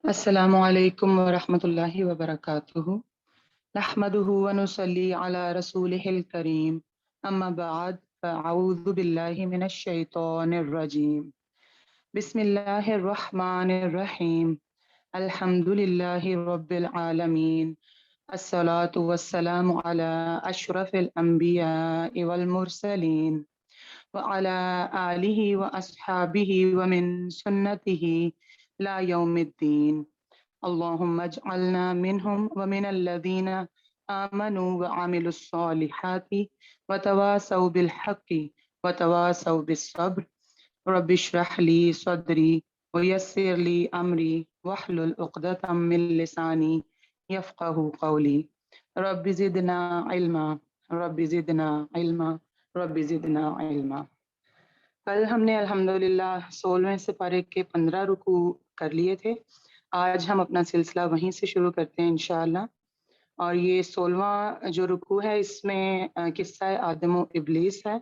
السلام علیکم ورحمۃ اللہ وبرکاتہ نحمده ونصلي على رسوله الكريم اما بعد فاعوذ باللہ من الشیطان الرجیم بسم اللہ الرحمن الرحیم الحمد للہ رب العالمین الصلاة والسلام على اشرف الانبیاء والمرسلین وعلى آلہ واصحابہ ومن سنته لا یوم الدین اللهم اجعلنا منهم ومن الذين آمنوا وعملوا الصالحات وتواصوا بالحق وتواصوا بالصبر رب اشرح لي صدري ويسر لي أمري واحلل عقدة من لساني يفقه قولي رب زدنا علما رب زدنا علما رب زدنا علما۔ کل ہم نے الحمدللہ 16ویں سپارے کے 15 رکوع کر لیے تھے۔ آج ہم اپنا سلسلہ وہیں سے شروع کرتے ہیں انشاءاللہ، اور یہ 16واں جو رکوع ہے اس میں قصہ آدم و ابلیس ہے،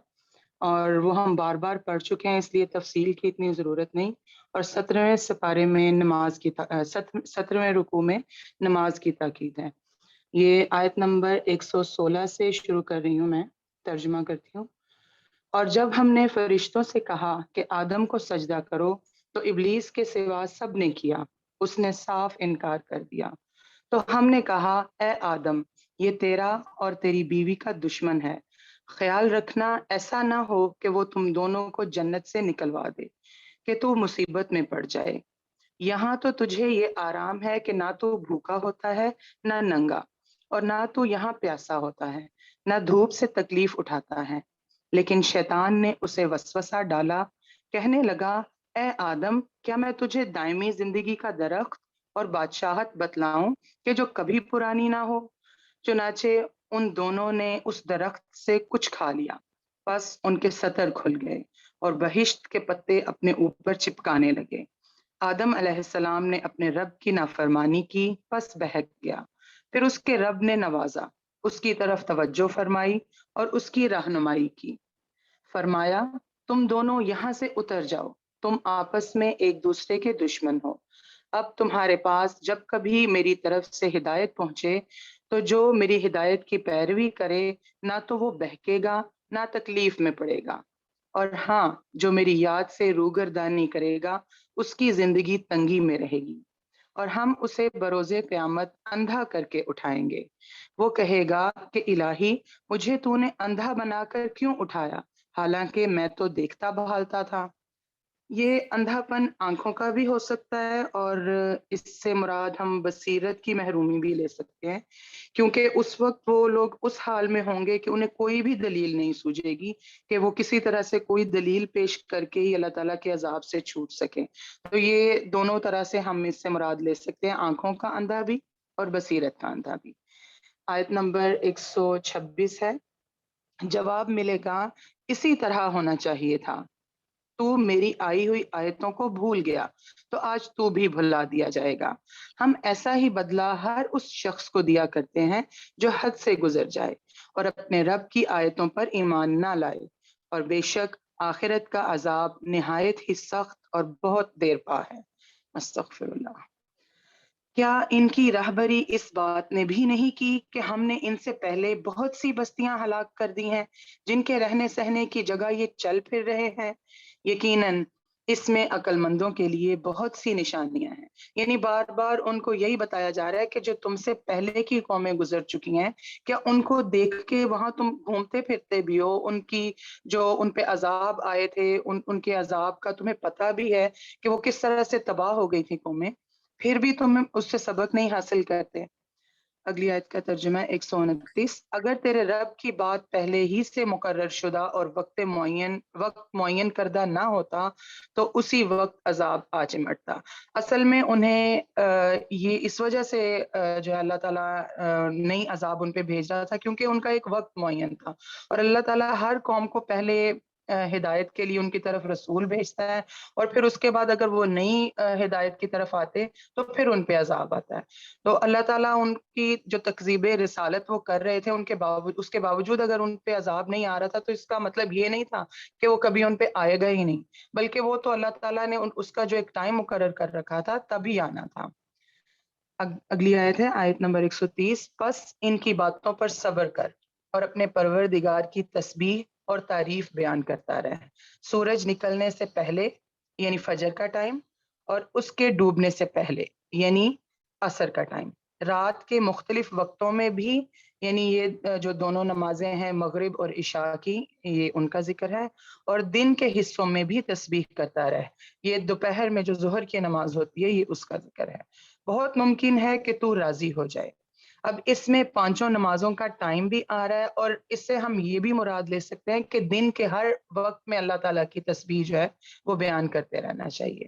اور وہ ہم بار بار پڑھ چکے ہیں، اس لیے تفصیل کی اتنی ضرورت نہیں۔ اور 17ویں سپارے میں 17ویں رکوع میں نماز کی تاکید ہے۔ یہ آیت نمبر 116 سے شروع کر رہی ہوں، میں ترجمہ کرتی ہوں۔ اور جب ہم نے فرشتوں سے کہا کہ آدم کو سجدہ کرو تو ابلیس کے سوا سب نے کیا، اس نے صاف انکار کر دیا۔ تو ہم نے کہا اے آدم، یہ تیرا اور تیری بیوی کا دشمن ہے، خیال رکھنا ایسا نہ ہو کہ وہ تم دونوں کو جنت سے نکلوا دے کہ تو مصیبت میں پڑ جائے۔ یہاں تو تجھے یہ آرام ہے کہ نہ تو بھوکا ہوتا ہے نہ ننگا، اور نہ تو یہاں پیاسا ہوتا ہے، نہ دھوپ سے تکلیف اٹھاتا ہے۔ لیکن شیطان نے اسے وسوسہ ڈالا، کہنے لگا اے آدم، کیا میں تجھے دائمی زندگی کا درخت اور بادشاہت بتلاؤں کہ جو کبھی پرانی نہ ہو؟ چنانچہ ان دونوں نے اس درخت سے کچھ کھا لیا، پس ان کے سطر کھل گئے اور بہشت کے پتے اپنے اوپر چپکانے لگے۔ آدم علیہ السلام نے اپنے رب کی نافرمانی کی، پس بہک گیا۔ پھر اس کے رب نے نوازا، اس کی طرف توجہ فرمائی اور اس کی رہنمائی کی۔ فرمایا تم دونوں یہاں سے اتر جاؤ، تم آپس میں ایک دوسرے کے دشمن ہو۔ اب تمہارے پاس جب کبھی میری طرف سے ہدایت پہنچے تو جو میری ہدایت کی پیروی کرے نہ تو وہ بہکے گا نہ تکلیف میں پڑے گا، اور ہاں جو میری یاد سے روگردانی کرے گا اس کی زندگی تنگی میں رہے گی، اور ہم اسے بروز قیامت اندھا کر کے اٹھائیں گے۔ وہ کہے گا کہ الہی، مجھے تو نے اندھا بنا کر کیوں اٹھایا، حالانکہ میں تو دیکھتا بھالتا تھا۔ یہ اندھا پن آنکھوں کا بھی ہو سکتا ہے، اور اس سے مراد ہم بصیرت کی محرومی بھی لے سکتے ہیں، کیونکہ اس وقت وہ لوگ اس حال میں ہوں گے کہ انہیں کوئی بھی دلیل نہیں سوجے گی کہ وہ کسی طرح سے کوئی دلیل پیش کر کے ہی اللہ تعالیٰ کے عذاب سے چھوٹ سکیں۔ تو یہ دونوں طرح سے ہم اس سے مراد لے سکتے ہیں، آنکھوں کا اندھا بھی اور بصیرت کا اندھا بھی۔ آیت نمبر 126 ہے، جواب ملے گا اسی طرح ہونا چاہیے تھا، تو میری آئی ہوئی آیتوں کو بھول گیا تو آج تو بھی بھلا دیا جائے گا۔ ہم ایسا ہی بدلہ ہر اس شخص کو دیا کرتے ہیں جو حد سے گزر جائے اور اپنے رب کی آیتوں پر ایمان نہ لائے، اور بے شک آخرت کا عذاب نہایت ہی سخت اور بہت دیر پا ہے۔ استغفر اللہ۔ کیا ان کی راہبری اس بات نے بھی نہیں کی کہ ہم نے ان سے پہلے بہت سی بستیاں ہلاک کر دی ہیں جن کے رہنے سہنے کی جگہ یہ چل پھر رہے ہیں؟ یقیناً اس میں عقل مندوں کے لیے بہت سی نشانیاں ہیں۔ یعنی بار بار ان کو یہی بتایا جا رہا ہے کہ جو تم سے پہلے کی قومیں گزر چکی ہیں، کیا ان کو دیکھ کے وہاں تم گھومتے پھرتے بھی ہو؟ ان کی جو ان پہ عذاب آئے تھے، ان کے عذاب کا تمہیں پتہ بھی ہے کہ وہ کس طرح سے تباہ ہو گئی تھی قومیں، پھر بھی تم اس سے سبق نہیں حاصل کرتے۔ اگلی آیت کا ترجمہ ہے 129۔ اگر تیرے رب کی بات پہلے ہی سے مقرر شدہ اور وقت معین کردہ نہ ہوتا تو اسی وقت عذاب آ چمٹتا۔ اصل میں انہیں یہ اس وجہ سے جو ہے اللہ تعالیٰ نئی عذاب ان پہ بھیج رہا تھا کیونکہ ان کا ایک وقت معین تھا، اور اللہ تعالیٰ ہر قوم کو پہلے ہدایت کے لیے ان کی طرف رسول بھیجتا ہے، اور پھر اس کے بعد اگر وہ نئی ہدایت کی طرف آتے تو پھر ان پہ عذاب آتا ہے۔ تو اللہ تعالیٰ ان کی جو تکذیب رسالت وہ کر رہے تھے اس کے باوجود اگر ان پہ عذاب نہیں آ رہا تھا تو اس کا مطلب یہ نہیں تھا کہ وہ کبھی ان پہ آئے گا ہی نہیں، بلکہ وہ تو اللہ تعالیٰ نے اس کا جو ایک ٹائم مقرر کر رکھا تھا تبھی آنا تھا۔ اگلی آیت ہے آیت نمبر 130، پس ان کی باتوں پر صبر کر اور اپنے پروردگار کی تسبیح اور تعریف بیان کرتا رہے، سورج نکلنے سے پہلے یعنی فجر کا ٹائم، اور اس کے ڈوبنے سے پہلے یعنی عصر کا ٹائم، رات کے مختلف وقتوں میں بھی، یعنی یہ جو دونوں نمازیں ہیں مغرب اور عشاء کی، یہ ان کا ذکر ہے، اور دن کے حصوں میں بھی تسبیح کرتا رہے، یہ دوپہر میں جو ظہر کی نماز ہوتی ہے یہ اس کا ذکر ہے، بہت ممکن ہے کہ تو راضی ہو جائے۔ اب اس میں پانچوں نمازوں کا ٹائم بھی آ رہا ہے، اور اس سے ہم یہ بھی مراد لے سکتے ہیں کہ دن کے ہر وقت میں اللہ تعالیٰ کی تسبیح جو ہے وہ بیان کرتے رہنا چاہیے۔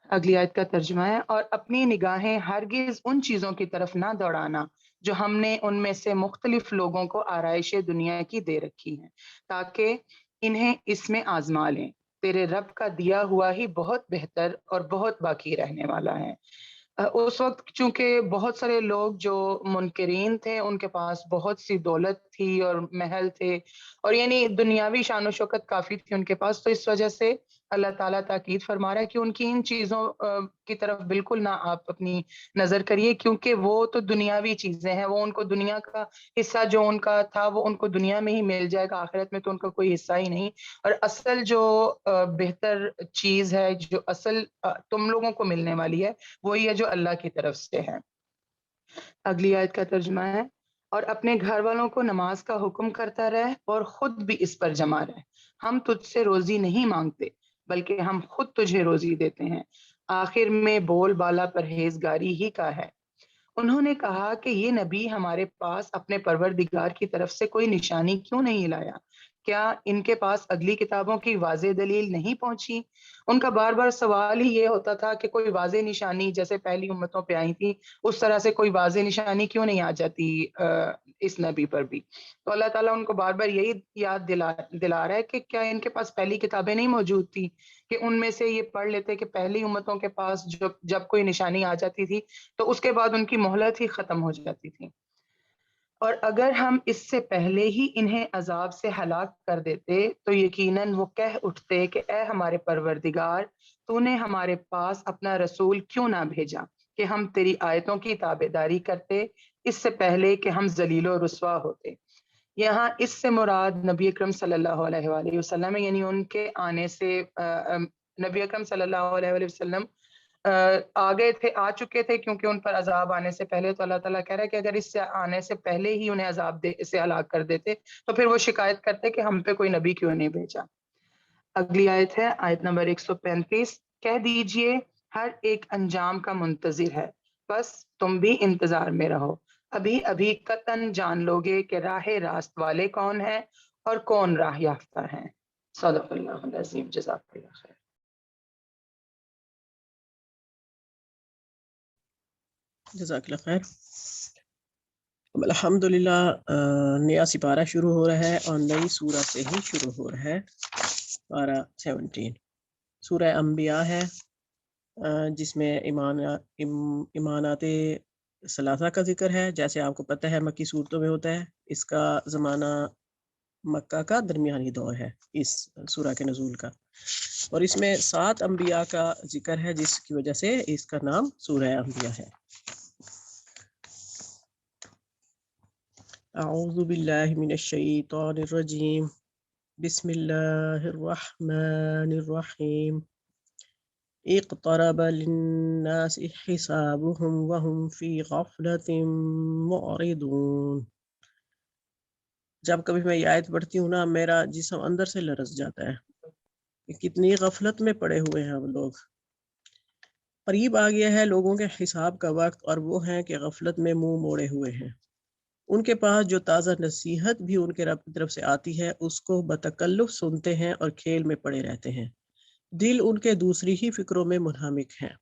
اگلی آیت کا ترجمہ ہے، اور اپنی نگاہیں ہرگز ان چیزوں کی طرف نہ دوڑانا جو ہم نے ان میں سے مختلف لوگوں کو آرائش دنیا کی دے رکھی ہیں، تاکہ انہیں اس میں آزما لیں، تیرے رب کا دیا ہوا ہی بہت بہتر اور بہت باقی رہنے والا ہے۔ اس وقت چونکہ بہت سارے لوگ جو منکرین تھے ان کے پاس بہت سی دولت تھی اور محل تھے، اور یعنی دنیاوی شان و شوکت کافی تھی ان کے پاس، تو اس وجہ سے اللہ تعالیٰ تاکید فرما رہا ہے کہ ان کی ان چیزوں کی طرف بالکل نہ آپ اپنی نظر کریے، کیونکہ وہ تو دنیاوی چیزیں ہیں، وہ ان کو دنیا کا حصہ جو ان کا تھا وہ ان کو دنیا میں ہی مل جائے گا، آخرت میں تو ان کا کوئی حصہ ہی نہیں، اور اصل جو بہتر چیز ہے، جو اصل تم لوگوں کو ملنے والی ہے، وہی ہے جو اللہ کی طرف سے ہے۔ اگلی آیت کا ترجمہ ہے، اور اپنے گھر والوں کو نماز کا حکم کرتا رہے اور خود بھی اس پر جمع رہے، ہم تجھ سے روزی نہیں مانگتے بلکہ ہم خود تجھے روزی دیتے ہیں، آخر میں بول بالا پرہیزگاری ہی کا ہے۔ انہوں نے کہا کہ یہ نبی ہمارے پاس اپنے پروردگار کی طرف سے کوئی نشانی کیوں نہیں لایا؟ کیا ان کے پاس اگلی کتابوں کی واضح دلیل نہیں پہنچی؟ ان کا بار بار سوال ہی یہ ہوتا تھا کہ کوئی واضح نشانی جیسے پہلی امتوں پہ آئی تھی اس طرح سے کوئی واضح نشانی کیوں نہیں آ جاتی اس نبی پر بھی؟ تو اللہ تعالیٰ ان کو بار بار یہی یاد دلا رہا ہے کہ کیا ان کے پاس پہلی کتابیں نہیں موجود تھی کہ ان میں سے یہ پڑھ لیتے کہ پہلی امتوں کے پاس جب کوئی نشانی آ جاتی تھی تو اس کے بعد ان کی مہلت ہی ختم ہو جاتی تھی، اور اگر ہم اس سے پہلے ہی انہیں عذاب سے ہلاک کر دیتے تو یقیناً وہ کہہ اٹھتے کہ اے ہمارے پروردگار، تو نے ہمارے پاس اپنا رسول کیوں نہ بھیجا کہ ہم تیری آیتوں کی تابعداری کرتے اس سے پہلے کہ ہم ذلیل و رسوا ہوتے۔ یہاں اس سے مراد نبی اکرم صلی اللہ علیہ وآلہ وسلم ہے، یعنی ان کے آنے سے نبی اکرم صلی اللہ علیہ وآلہ وسلم آ چکے تھے، کیونکہ ان پر عذاب آنے سے پہلے، تو اللہ تعالیٰ کہہ رہا ہے کہ اگر اس سے آنے سے پہلے ہی انہیں عذاب سے ہلاک کر دیتے تو پھر وہ شکایت کرتے کہ ہم پہ کوئی نبی کیوں نہیں بھیجا۔ اگلی آیت ہے آیت نمبر 135، کہہ دیجئے ہر ایک انجام کا منتظر ہے، بس تم بھی انتظار میں رہو، ابھی ابھی قطعاً جان لوگے کہ راہ راست والے کون ہیں اور کون راہ یافتہ ہیں۔ صدق اللہ العظیم، جزاک اللہ خیر۔ جزاک اللہ خیر۔ الحمدللہ نیا سپارہ شروع ہو رہا ہے اور نئی سورہ سے ہی شروع ہو رہا ہے، پارہ 17 سورہ انبیاء ہے، جس میں ایمانات ثلاثہ کا ذکر ہے۔ جیسے آپ کو پتہ ہے مکی صورتوں میں ہوتا ہے، اس کا زمانہ مکہ کا درمیانی دور ہے اس سورہ کے نزول کا، اور اس میں 7 انبیاء کا ذکر ہے، جس کی وجہ سے اس کا نام سورہ انبیاء ہے۔ اعوذ باللہ من الشیطان الرجیم، بسم اللہ الرحمن الرحیم، اقترب للناس حسابهم وهم فی غفلۃ معرضون۔ جب کبھی میں یہ آیت پڑھتی ہوں نا، میرا جسم اندر سے لرز جاتا ہے کہ کتنی غفلت میں پڑے ہوئے ہیں ہم لوگ۔ قریب آ گیا ہے لوگوں کے حساب کا وقت، اور وہ ہیں کہ غفلت میں منہ موڑے ہوئے ہیں۔ ان کے پاس جو تازہ نصیحت بھی ان کے رب کی طرف سے آتی ہے اس کو بتکلف سنتے ہیں اور کھیل میں پڑے رہتے ہیں، دل ان کے دوسری ہی فکروں میں منہمک ہیں۔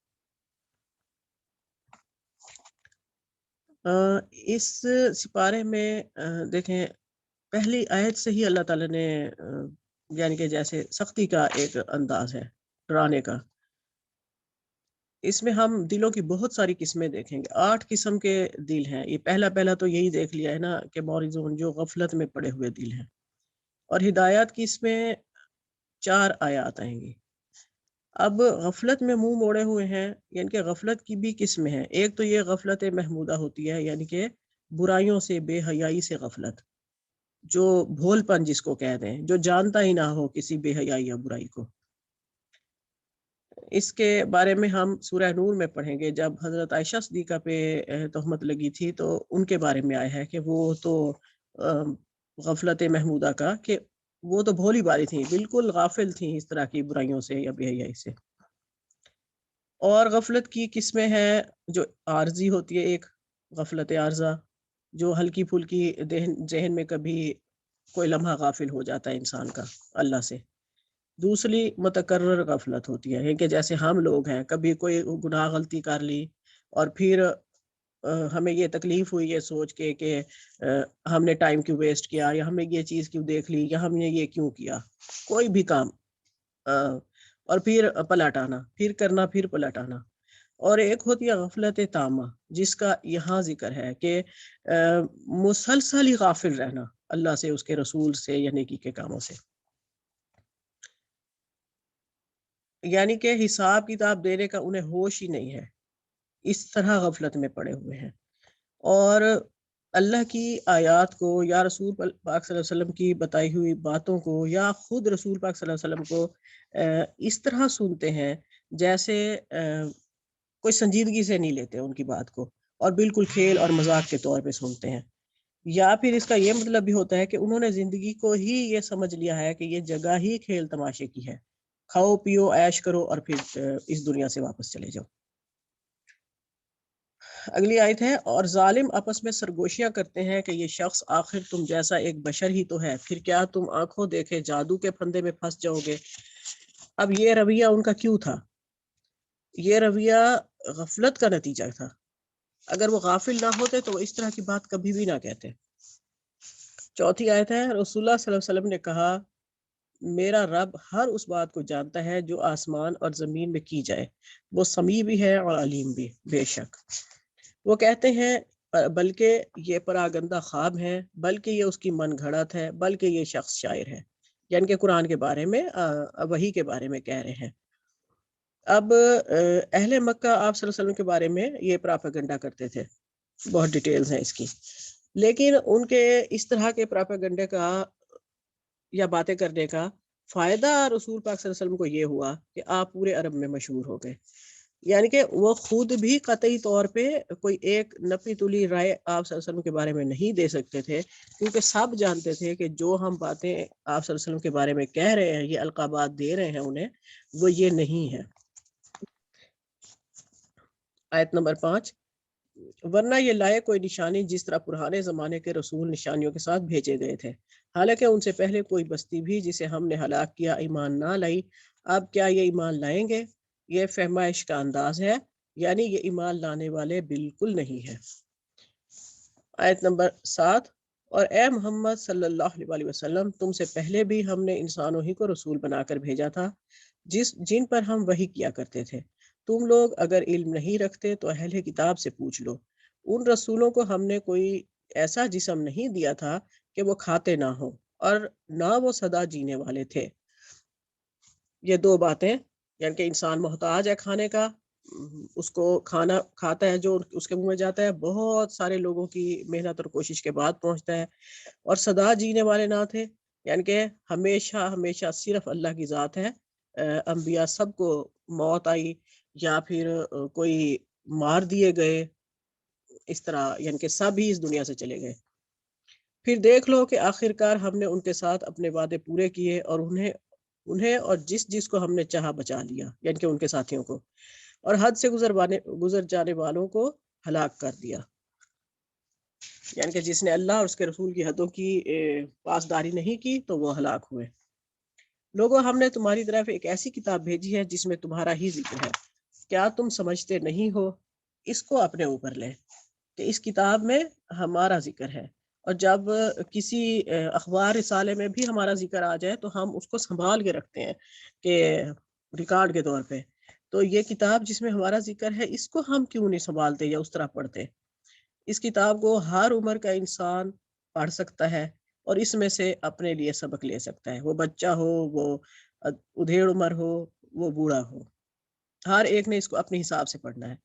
اس سپارے میں دیکھیں پہلی آیت سے ہی اللہ تعالیٰ نے یعنی کہ جیسے سختی کا ایک انداز ہے، ڈرانے کا۔ اس میں ہم دلوں کی بہت ساری قسمیں دیکھیں گے، 8 قسم کے دل ہیں۔ یہ پہلا تو یہی دیکھ لیا ہے نا کہ معرضون، جو غفلت میں پڑے ہوئے دل ہیں، اور ہدایات کی اس میں 4 آیات آئیں گی۔ اب غفلت میں منہ موڑے ہوئے ہیں، یعنی کہ غفلت کی بھی قسمیں ہیں. ایک تو یہ غفلت محمودہ ہوتی ہے، یعنی کہ برائیوں سے، بے حیائی سے غفلت، جو بھول پن جس کو کہہ دیں، جو جانتا ہی نہ ہو کسی بے حیائی یا برائی کو. اس کے بارے میں ہم سورہ نور میں پڑھیں گے. جب حضرت عائشہ صدیقہ پہ تہمت لگی تھی تو ان کے بارے میں آیا ہے کہ وہ تو غفلت محمودہ کا، کہ وہ تو بھولی باری تھیں، بالکل غافل تھیں اس طرح کی برائیوں سے یا بے حیائی سے. اور غفلت کی قسمیں ہیں جو عارضی ہوتی ہے. ایک غفلت عارضہ، جو ہلکی پھلکی ذہن میں کبھی کوئی لمحہ غافل ہو جاتا ہے انسان کا اللہ سے. دوسری متکرر غفلت ہوتی ہے کہ جیسے ہم لوگ ہیں، کبھی کوئی گناہ غلطی کر لی اور پھر ہمیں یہ تکلیف ہوئی یہ سوچ کے کہ ہم نے ٹائم کیوں ویسٹ کیا، یا ہم نے یہ چیز کیوں دیکھ لی، یا ہم نے یہ کیوں کیا، کوئی بھی کام، اور پھر پلٹ آنا، پھر کرنا، پھر پلٹ آنا. اور ایک ہوتی ہے غفلت تامہ، جس کا یہاں ذکر ہے کہ مسلسل ہی غافل رہنا اللہ سے، اس کے رسول سے یا نیکی کے کاموں سے. یعنی کہ حساب کتاب دینے کا انہیں ہوش ہی نہیں ہے، اس طرح غفلت میں پڑے ہوئے ہیں. اور اللہ کی آیات کو یا رسول پاک صلی اللہ علیہ وسلم کی بتائی ہوئی باتوں کو یا خود رسول پاک صلی اللہ علیہ وسلم کو اس طرح سنتے ہیں جیسے کوئی سنجیدگی سے نہیں لیتے ان کی بات کو، اور بالکل کھیل اور مذاق کے طور پہ سنتے ہیں. یا پھر اس کا یہ مطلب بھی ہوتا ہے کہ انہوں نے زندگی کو ہی یہ سمجھ لیا ہے کہ یہ جگہ ہی کھیل تماشے کی ہے، کھاؤ پیو عیش کرو اور پھر اس دنیا سے واپس چلے جاؤ. اگلی آیت ہے، اور ظالم آپس میں سرگوشیاں کرتے ہیں کہ یہ شخص آخر تم جیسا ایک بشر ہی تو ہے، پھر کیا تم آنکھوں دیکھے جادو کے پھندے میں پھنس جاؤ گے. اب یہ رویہ ان کا کیوں تھا؟ یہ رویہ غفلت کا نتیجہ تھا. اگر وہ غافل نہ ہوتے تو وہ اس طرح کی بات کبھی بھی نہ کہتے. چوتھی آیت ہے، رسول اللہ صلی اللہ علیہ وسلم نے کہا، میرا رب ہر اس بات کو جانتا ہے جو آسمان اور زمین میں کی جائے، وہ سمیع بھی ہے اور علیم بھی. بے شک وہ کہتے ہیں بلکہ یہ پراگندہ خواب ہے، بلکہ یہ اس کی من گھڑت ہے، بلکہ یہ شخص شاعر ہے. یعنی کہ قرآن کے بارے میں، وحی کے بارے میں کہہ رہے ہیں. اب اہل مکہ آپ صلی اللہ علیہ وسلم کے بارے میں یہ پراپیگنڈا کرتے تھے، بہت ڈیٹیلز ہیں اس کی. لیکن ان کے اس طرح کے پراپیگنڈے کا یا باتیں کرنے کا فائدہ رسول پاک صلی اللہ علیہ وسلم کو یہ ہوا کہ آپ پورے عرب میں مشہور ہو گئے. یعنی کہ وہ خود بھی قطعی طور پہ کوئی ایک نپی تلی رائے آپ صلی اللہ علیہ وسلم کے بارے میں نہیں دے سکتے تھے، کیونکہ سب جانتے تھے کہ جو ہم باتیں آپ صلی اللہ علیہ وسلم کے بارے میں کہہ رہے ہیں، یہ القابات دے رہے ہیں انہیں، وہ یہ نہیں ہے. آیت نمبر 5، ورنہ یہ لائے کوئی نشانی جس طرح پرانے زمانے کے رسول نشانیوں کے ساتھ بھیجے گئے تھے، حالانکہ ان سے پہلے کوئی بستی بھی جسے ہم نے ہلاک کیا ایمان نہ لائی. اب کیا یہ ایمان لائیں گے؟ یہ فہمائش کا انداز ہے، یعنی یہ ایمان لانے والے بالکل نہیں ہے. آیت نمبر 7، اور اے محمد صلی اللہ علیہ وسلم، تم سے پہلے بھی ہم نے انسانوں ہی کو رسول بنا کر بھیجا تھا جن پر ہم وحی کیا کرتے تھے. تم لوگ اگر علم نہیں رکھتے تو اہل کتاب سے پوچھ لو، ان رسولوں کو ہم نے کوئی ایسا جسم نہیں دیا تھا کہ وہ کھاتے نہ ہو، اور نہ وہ سدا جینے والے تھے. یہ دو باتیں، یعنی کہ انسان محتاج ہے کھانے کا، اس کو کھانا کھاتا ہے جو اس کے منہ میں جاتا ہے، بہت سارے لوگوں کی محنت اور کوشش کے بعد پہنچتا ہے، اور سدا جینے والے نہ تھے، یعنی کہ ہمیشہ ہمیشہ صرف اللہ کی ذات ہے. انبیاء سب کو موت آئی یا پھر کوئی مار دیے گئے، اس طرح یعنی کہ سب ہی اس دنیا سے چلے گئے. پھر دیکھ لو کہ آخرکار ہم نے ان کے ساتھ اپنے وعدے پورے کیے، اور انہیں اور جس کو ہم نے چاہا بچا لیا، یعنی کہ ان کے ساتھیوں کو، اور حد سے گزر جانے والوں کو ہلاک کر دیا. یعنی کہ جس نے اللہ اور اس کے رسول کی حدوں کی پاسداری نہیں کی تو وہ ہلاک ہوئے. لوگوں، ہم نے تمہاری طرف ایک ایسی کتاب بھیجی ہے جس میں تمہارا ہی ذکر ہے، کیا تم سمجھتے نہیں ہو؟ اس کو اپنے اوپر لیں کہ اس کتاب میں ہمارا ذکر ہے، اور جب کسی اخبار رسالے میں بھی ہمارا ذکر آ جائے تو ہم اس کو سنبھال کے رکھتے ہیں کہ ریکارڈ کے طور پہ. تو یہ کتاب جس میں ہمارا ذکر ہے، اس کو ہم کیوں نہیں سنبھالتے یا اس طرح پڑھتے؟ اس کتاب کو ہر عمر کا انسان پڑھ سکتا ہے اور اس میں سے اپنے لیے سبق لے سکتا ہے، وہ بچہ ہو، وہ ادھیڑ عمر ہو، وہ بوڑھا ہو. ہر ایک نے اس کو اپنے حساب سے پڑھنا ہے.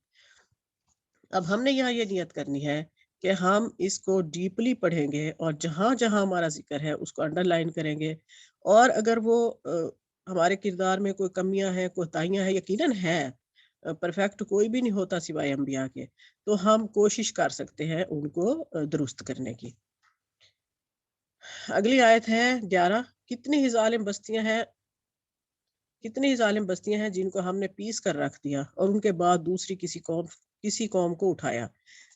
اب ہم نے یہاں یہ نیت کرنی ہے کہ ہم اس کو ڈیپلی پڑھیں گے اور جہاں جہاں ہمارا ذکر ہے اس کو انڈر لائن کریں گے. اور اگر وہ ہمارے کردار میں کوئی کمیاں ہیں، کوتاہیاں ہیں، یقیناً ہے، پرفیکٹ کوئی بھی نہیں ہوتا سوائے انبیاء کے، تو ہم کوشش کر سکتے ہیں ان کو درست کرنے کی. اگلی آیت ہے 11. کتنی ہی ظالم بستیاں ہیں جن کو ہم نے پیس کر رکھ دیا اور ان کے بعد دوسری کسی قوم کو اٹھایا.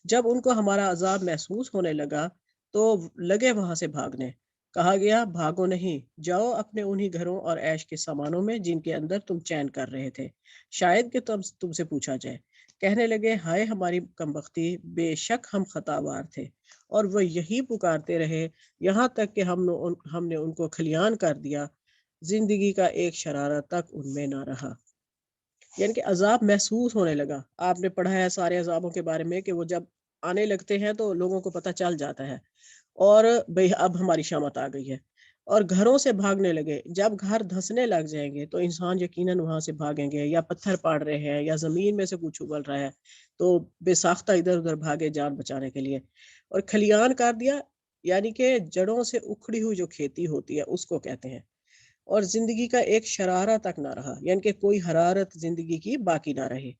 جب ان کو ہمارا عذاب محسوس ہونے لگا تو لگے وہاں سے بھاگنے. کہا گیا بھاگو نہیں، جاؤ اپنے انہی گھروں اور عیش کے سامانوں میں جن کے اندر تم چین کر رہے تھے، شاید کہ تم سے پوچھا جائے. کہنے لگے ہائے ہماری کمبختی، بے شک ہم خطاوار تھے. اور وہ یہی پکارتے رہے یہاں تک کہ ہم نے ان کو کھلیان کر دیا، زندگی کا ایک شرارہ تک ان میں نہ رہا. یعنی کہ عذاب محسوس ہونے لگا. آپ نے پڑھا ہے سارے عذابوں کے بارے میں کہ وہ جب آنے لگتے ہیں تو لوگوں کو پتہ چل جاتا ہے اور بھئی اب ہماری شامت آ گئی ہے، اور گھروں سے بھاگنے لگے. جب گھر دھسنے لگ جائیں گے تو انسان یقیناً وہاں سے بھاگیں گے، یا پتھر پاڑ رہے ہیں یا زمین میں سے کچھ اگل رہا ہے تو بے ساختہ ادھر ادھر بھاگے جان بچانے کے لیے. اور کھلیان کر دیا یعنی کہ جڑوں سے اکھڑی ہوئی جو کھیتی ہوتی ہے اس کو کہتے ہیں. اور زندگی کا ایک شرارہ تک نہ رہا، یعنی کہ کوئی حرارت زندگی کی باقی نہ رہے.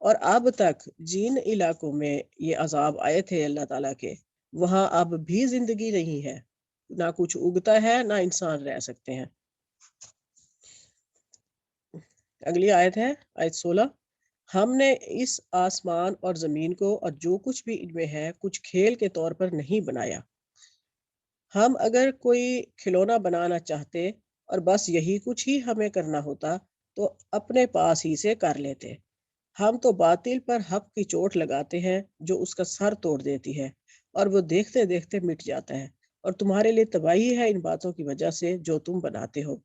اور اب تک جن علاقوں میں یہ عذاب آئے تھے اللہ تعالیٰ کے، وہاں اب بھی زندگی نہیں ہے، نہ کچھ اگتا ہے نہ انسان رہ سکتے ہیں. اگلی آیت ہے آیت 16. ہم نے اس آسمان اور زمین کو اور جو کچھ بھی ان میں ہے کچھ کھیل کے طور پر نہیں بنایا. ہم اگر کوئی کھلونا بنانا چاہتے اور بس یہی کچھ ہی ہمیں کرنا ہوتا تو اپنے پاس ہی سے کر لیتے. ہم تو باطل پر حق کی چوٹ لگاتے ہیں جو اس کا سر توڑ دیتی ہے، اور وہ دیکھتے دیکھتے مٹ جاتا ہے. اور تمہارے لیے تباہی ہے ان باتوں کی وجہ سے جو تم بناتے ہو.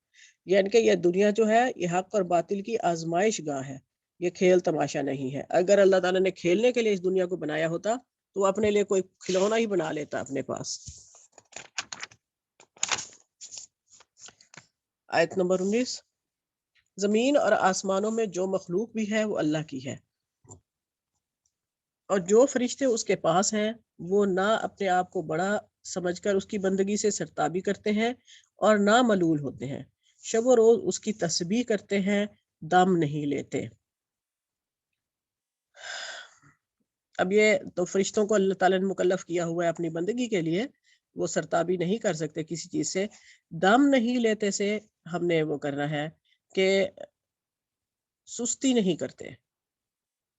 یعنی کہ یہ دنیا جو ہے یہ حق اور باطل کی آزمائش گاہ ہے، یہ کھیل تماشا نہیں ہے. اگر اللہ تعالیٰ نے کھیلنے کے لیے اس دنیا کو بنایا ہوتا تو وہ اپنے لیے کوئی کھلونا ہی بنا لیتا اپنے پاس. آیت نمبر 19. زمین اور آسمانوں میں جو مخلوق بھی ہے وہ اللہ کی ہے، اور جو فرشتے اس کے پاس ہیں وہ نہ اپنے آپ کو بڑا سمجھ کر اس کی بندگی سے سرتابی کرتے ہیں اور نہ ملول ہوتے ہیں. شب و روز اس کی تسبیح کرتے ہیں، دم نہیں لیتے. اب یہ تو فرشتوں کو اللہ تعالیٰ نے مکلف کیا ہوا ہے اپنی بندگی کے لیے، وہ سرتابی نہیں کر سکتے کسی چیز سے. دم نہیں لیتے سے ہم نے وہ کرنا ہے کہ سستی نہیں کرتے،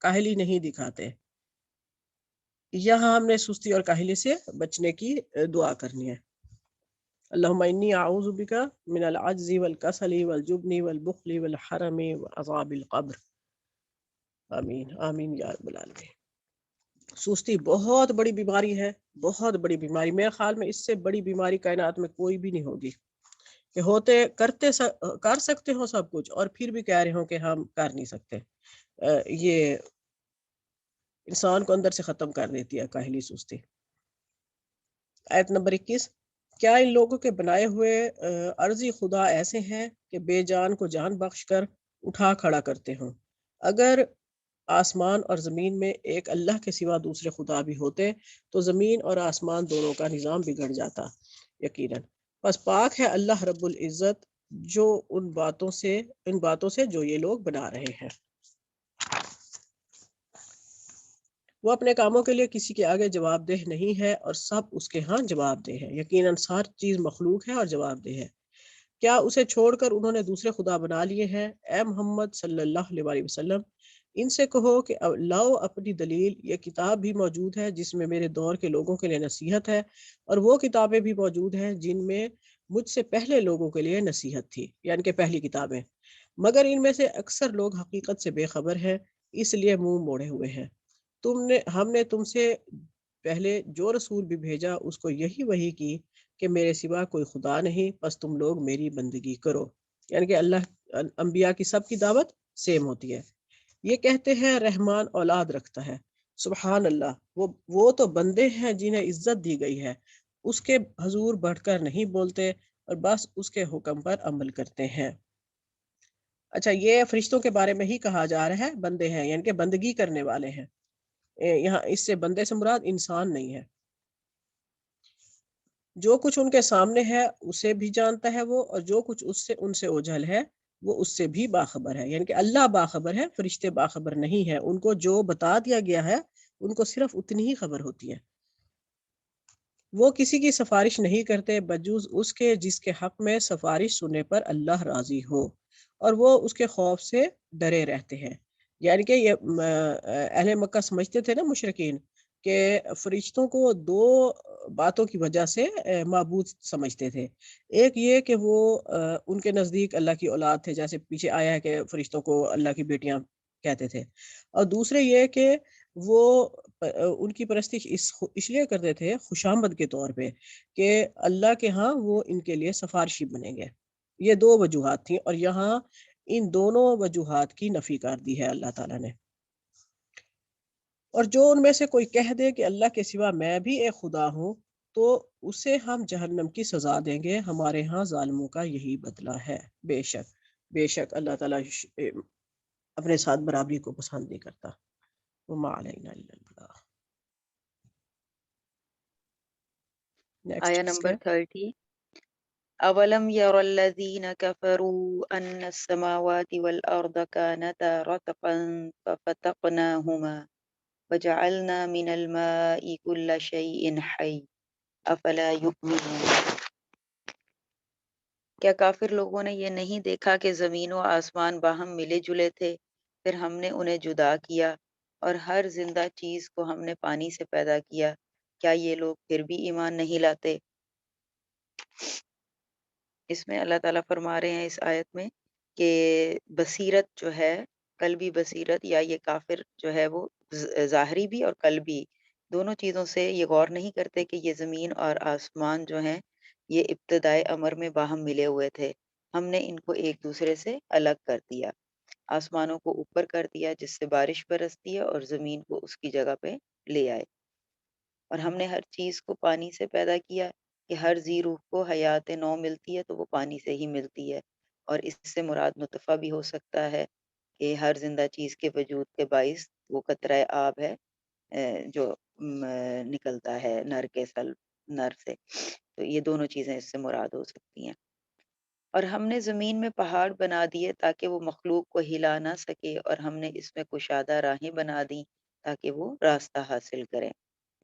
کاہلی نہیں دکھاتے. یہاں ہم نے سستی اور کاہلی سے بچنے کی دعا کرنی ہے. اللہم انی اعوذ بک من العجز والکسل والجبن والبخل والحرم وعذاب القبر. آمین آمین یا رب العالمین. سستی بہت بڑی بیماری ہے، بہت بڑی بیماری. میرے خیال میں اس سے بڑی بیماری کائنات میں کوئی بھی نہیں ہوگی کہ کر سکتے ہو سب کچھ اور پھر بھی کہہ رہے ہوں کہ ہم کر نہیں سکتے. یہ انسان کو اندر سے ختم کر دیتی ہے کاہلی سستی. آیت نمبر 21. کیا ان لوگوں کے بنائے ہوئے عرضی خدا ایسے ہیں کہ بے جان کو جان بخش کر اٹھا کھڑا کرتے ہوں؟ اگر آسمان اور زمین میں ایک اللہ کے سوا دوسرے خدا بھی ہوتے تو زمین اور آسمان دونوں کا نظام بگڑ جاتا یقیناً. بس پاک ہے اللہ رب العزت جو ان باتوں سے جو یہ لوگ بنا رہے ہیں. وہ اپنے کاموں کے لیے کسی کے آگے جواب دہ نہیں ہے اور سب اس کے ہاں جواب دہ ہے. یقیناً ہر چیز مخلوق ہے اور جواب دہ ہے. کیا اسے چھوڑ کر انہوں نے دوسرے خدا بنا لیے ہیں؟ اے محمد صلی اللہ علیہ وسلم ان سے کہو کہ لاؤ اپنی دلیل. یہ کتاب بھی موجود ہے جس میں میرے دور کے لوگوں کے لیے نصیحت ہے، اور وہ کتابیں بھی موجود ہیں جن میں مجھ سے پہلے لوگوں کے لیے نصیحت تھی، یعنی کہ پہلی کتابیں. مگر ان میں سے اکثر لوگ حقیقت سے بے خبر ہیں، اس لیے منہ موڑے ہوئے ہیں. ہم نے تم سے پہلے جو رسول بھی بھیجا اس کو یہی وحی کی کہ میرے سوا کوئی خدا نہیں، پس تم لوگ میری بندگی کرو. یعنی کہ اللہ انبیاء کی سب کی دعوت سیم ہوتی ہے. یہ کہتے ہیں رحمان اولاد رکھتا ہے. سبحان اللہ، وہ تو بندے ہیں جنہیں عزت دی گئی ہے، اس کے حضور بڑھ کر نہیں بولتے اور بس اس کے حکم پر عمل کرتے ہیں. اچھا یہ فرشتوں کے بارے میں ہی کہا جا رہا ہے، بندے ہیں یعنی کہ بندگی کرنے والے ہیں، یہاں اس سے بندے سے مراد انسان نہیں ہے۔ جو کچھ ان کے سامنے ہے اسے بھی جانتا ہے وہ، اور جو کچھ ان سے اوجھل ہے وہ اس سے بھی باخبر ہے، یعنی کہ اللہ باخبر ہے، فرشتے باخبر نہیں ہے، ان کو جو بتا دیا گیا ہے ان کو صرف اتنی ہی خبر ہوتی ہے۔ وہ کسی کی سفارش نہیں کرتے بجز اس کے جس کے حق میں سفارش سننے پر اللہ راضی ہو، اور وہ اس کے خوف سے ڈرے رہتے ہیں۔ یعنی کہ یہ اہل مکہ سمجھتے تھے نا مشرکین، کہ فرشتوں کو دو باتوں کی وجہ سے معبود سمجھتے تھے۔ ایک یہ کہ وہ ان کے نزدیک اللہ کی اولاد تھے، جیسے پیچھے آیا ہے کہ فرشتوں کو اللہ کی بیٹیاں کہتے تھے، اور دوسرے یہ کہ وہ ان کی پرستش اس لیے کرتے تھے خوشامد کے طور پہ کہ اللہ کے ہاں وہ ان کے لیے سفارشی بنیں گے۔ یہ دو وجوہات تھیں، اور یہاں ان دونوں وجوہات کی نفی کر دی ہے اللہ تعالیٰ نے۔ اور جو ان میں سے کوئی کہہ دے کہ اللہ کے سوا میں بھی ایک خدا ہوں تو اسے ہم جہنم کی سزا دیں گے، ہمارے ہاں ظالموں کا یہی بدلہ ہے۔ بے شک اللہ تعالیٰ اپنے ساتھ برابری کو پسند نہیں کرتا۔ وما علینا الا البلاغ۔ آیا نیکسٹ نمبر 30۔ اولم یر الذین کفروا ان السماوات والارض كانتا رتقا ففتقناهما وجعلنا من الماء كل شيء حي افلا یؤمنون۔ کیا کافر لوگوں نے یہ نہیں دیکھا کہ زمین و آسمان باہم ملے جلے تھے، پھر ہم نے انہیں جدا کیا اور ہر زندہ چیز کو ہم نے پانی سے پیدا کیا، کیا یہ لوگ پھر بھی ایمان نہیں لاتے؟ اس میں اللہ تعالیٰ فرما رہے ہیں اس آیت میں کہ بصیرت جو ہے، قلبی بصیرت، یا یہ کافر جو ہے وہ ظاہری بھی اور قلبی دونوں چیزوں سے یہ غور نہیں کرتے کہ یہ زمین اور آسمان جو ہیں یہ ابتدائے امر میں باہم ملے ہوئے تھے، ہم نے ان کو ایک دوسرے سے الگ کر دیا، آسمانوں کو اوپر کر دیا جس سے بارش برستی ہے اور زمین کو اس کی جگہ پہ لے آئے، اور ہم نے ہر چیز کو پانی سے پیدا کیا کہ ہر ذی روح کو حیات نو ملتی ہے تو وہ پانی سے ہی ملتی ہے، اور اس سے مراد نطفہ بھی ہو سکتا ہے کہ ہر زندہ چیز کے وجود کے باعث وہ قطرہ آب ہے جو نکلتا ہے نر سے، تو یہ دونوں چیزیں اس سے مراد ہو سکتی ہیں۔ اور ہم نے زمین میں پہاڑ بنا دیے تاکہ وہ مخلوق کو ہلا نہ سکے، اور ہم نے اس میں کشادہ راہیں بنا دیں تاکہ وہ راستہ حاصل کریں،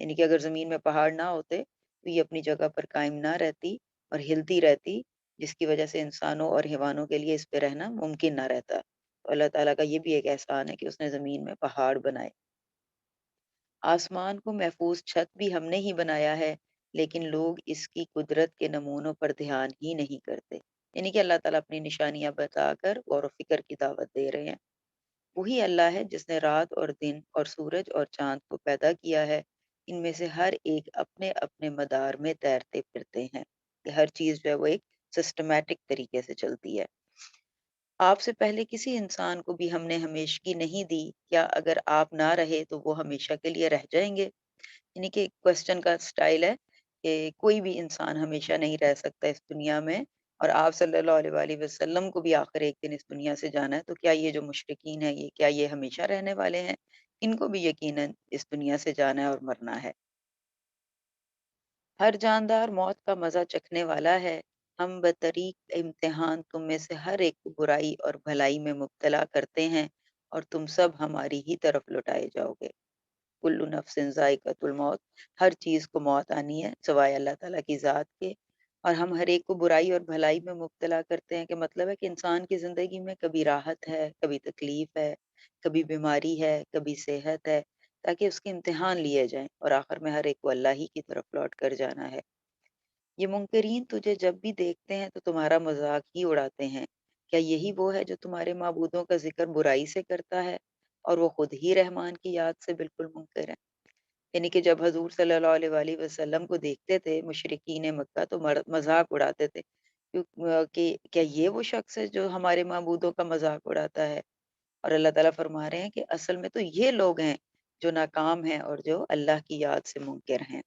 یعنی کہ اگر زمین میں پہاڑ نہ ہوتے تو یہ اپنی جگہ پر قائم نہ رہتی اور ہلتی رہتی، جس کی وجہ سے انسانوں اور حیوانوں کے لیے اس پہ رہنا ممکن نہ رہتا۔ تو اللہ تعالیٰ کا یہ بھی ایک احسان ہے کہ اس نے زمین میں پہاڑ بنائے۔ آسمان کو محفوظ چھت بھی ہم نے ہی بنایا ہے، لیکن لوگ اس کی قدرت کے نمونوں پر دھیان ہی نہیں کرتے، یعنی کہ اللہ تعالیٰ اپنی نشانیاں بتا کر غور و فکر کی دعوت دے رہے ہیں۔ وہی اللہ ہے جس نے رات اور دن اور سورج اور چاند کو پیدا کیا ہے، ان میں سے ہر ایک اپنے اپنے مدار میں تیرتے پھرتے ہیں، کہ ہر چیز جو ہے وہ ایک سسٹمیٹک طریقے سے چلتی ہے۔ آپ سے پہلے کسی انسان کو بھی ہم نے ہمیشگی نہیں دی، کیا اگر آپ نہ رہے تو وہ ہمیشہ کے لیے رہ جائیں گے؟ یعنی کہ کوشچن کا سٹائل ہے کہ کوئی بھی انسان ہمیشہ نہیں رہ سکتا اس دنیا میں، اور آپ صلی اللہ علیہ وآلہ وسلم کو بھی آخر ایک دن اس دنیا سے جانا ہے، تو کیا یہ جو مشرکین ہیں کیا یہ ہمیشہ رہنے والے ہیں؟ ان کو بھی یقیناً اس دنیا سے جانا ہے اور مرنا ہے۔ ہر جاندار موت کا مزہ چکھنے والا ہے، ہم بطریق امتحان تم میں سے ہر ایک کو برائی اور بھلائی میں مبتلا کرتے ہیں، اور تم سب ہماری ہی طرف لوٹائے جاؤ گے۔ کل نفس ذائقۃ الموت، ہر چیز کو موت آنی ہے سوائے اللہ تعالیٰ کی ذات کے، اور ہم ہر ایک کو برائی اور بھلائی میں مبتلا کرتے ہیں، کہ مطلب ہے کہ انسان کی زندگی میں کبھی راحت ہے، کبھی تکلیف ہے، کبھی بیماری ہے، کبھی صحت ہے، تاکہ اس کے امتحان لیے جائیں، اور آخر میں ہر ایک کو اللہ ہی کی طرف لوٹ کر جانا ہے۔ یہ منکرین تجھے جب بھی دیکھتے ہیں تو تمہارا مذاق ہی اڑاتے ہیں، کیا یہی وہ ہے جو تمہارے معبودوں کا ذکر برائی سے کرتا ہے، اور وہ خود ہی رحمان کی یاد سے بالکل منکر ہے؟ یعنی کہ جب حضور صلی اللہ علیہ وآلہ وسلم کو دیکھتے تھے مشرکین مکہ تو مذاق اڑاتے تھے، کہ کیا یہ وہ شخص ہے جو ہمارے معبودوں کا مذاق اڑاتا ہے؟ اور اللہ تعالیٰ فرما رہے ہیں کہ اصل میں تو یہ لوگ ہیں جو ناکام ہیں اور جو اللہ کی یاد سے منکر ہیں۔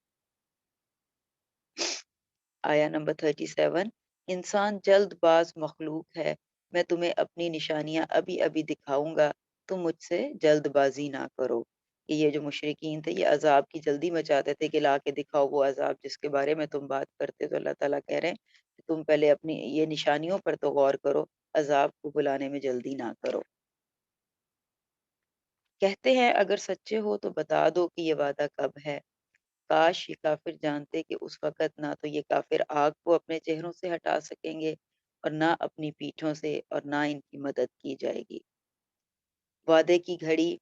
آیا نمبر 37۔ انسان جلد باز مخلوق ہے، میں تمہیں اپنی نشانیاں ابھی ابھی دکھاؤں گا، تم مجھ سے جلد بازی نہ کرو۔ کہ یہ جو مشرکین تھے یہ عذاب کی جلدی مچاتے تھے کہ لا کے دکھاؤ وہ عذاب جس کے بارے میں تم بات کرتے، تو اللہ تعالیٰ کہہ رہے ہیں کہ تم پہلے اپنی یہ نشانیوں پر تو غور کرو، عذاب کو بلانے میں جلدی نہ کرو۔ کہتے ہیں اگر سچے ہو تو بتا دو کہ یہ وعدہ کب ہے۔ کاش یہ کافر جانتے کہ اس وقت نہ تو یہ کافر آگ کو اپنے چہروں سے ہٹا سکیں گے اور نہ اپنی پیٹھوں سے، اور نہ ان کی مدد کی جائے گی۔ وعدے کی گھڑی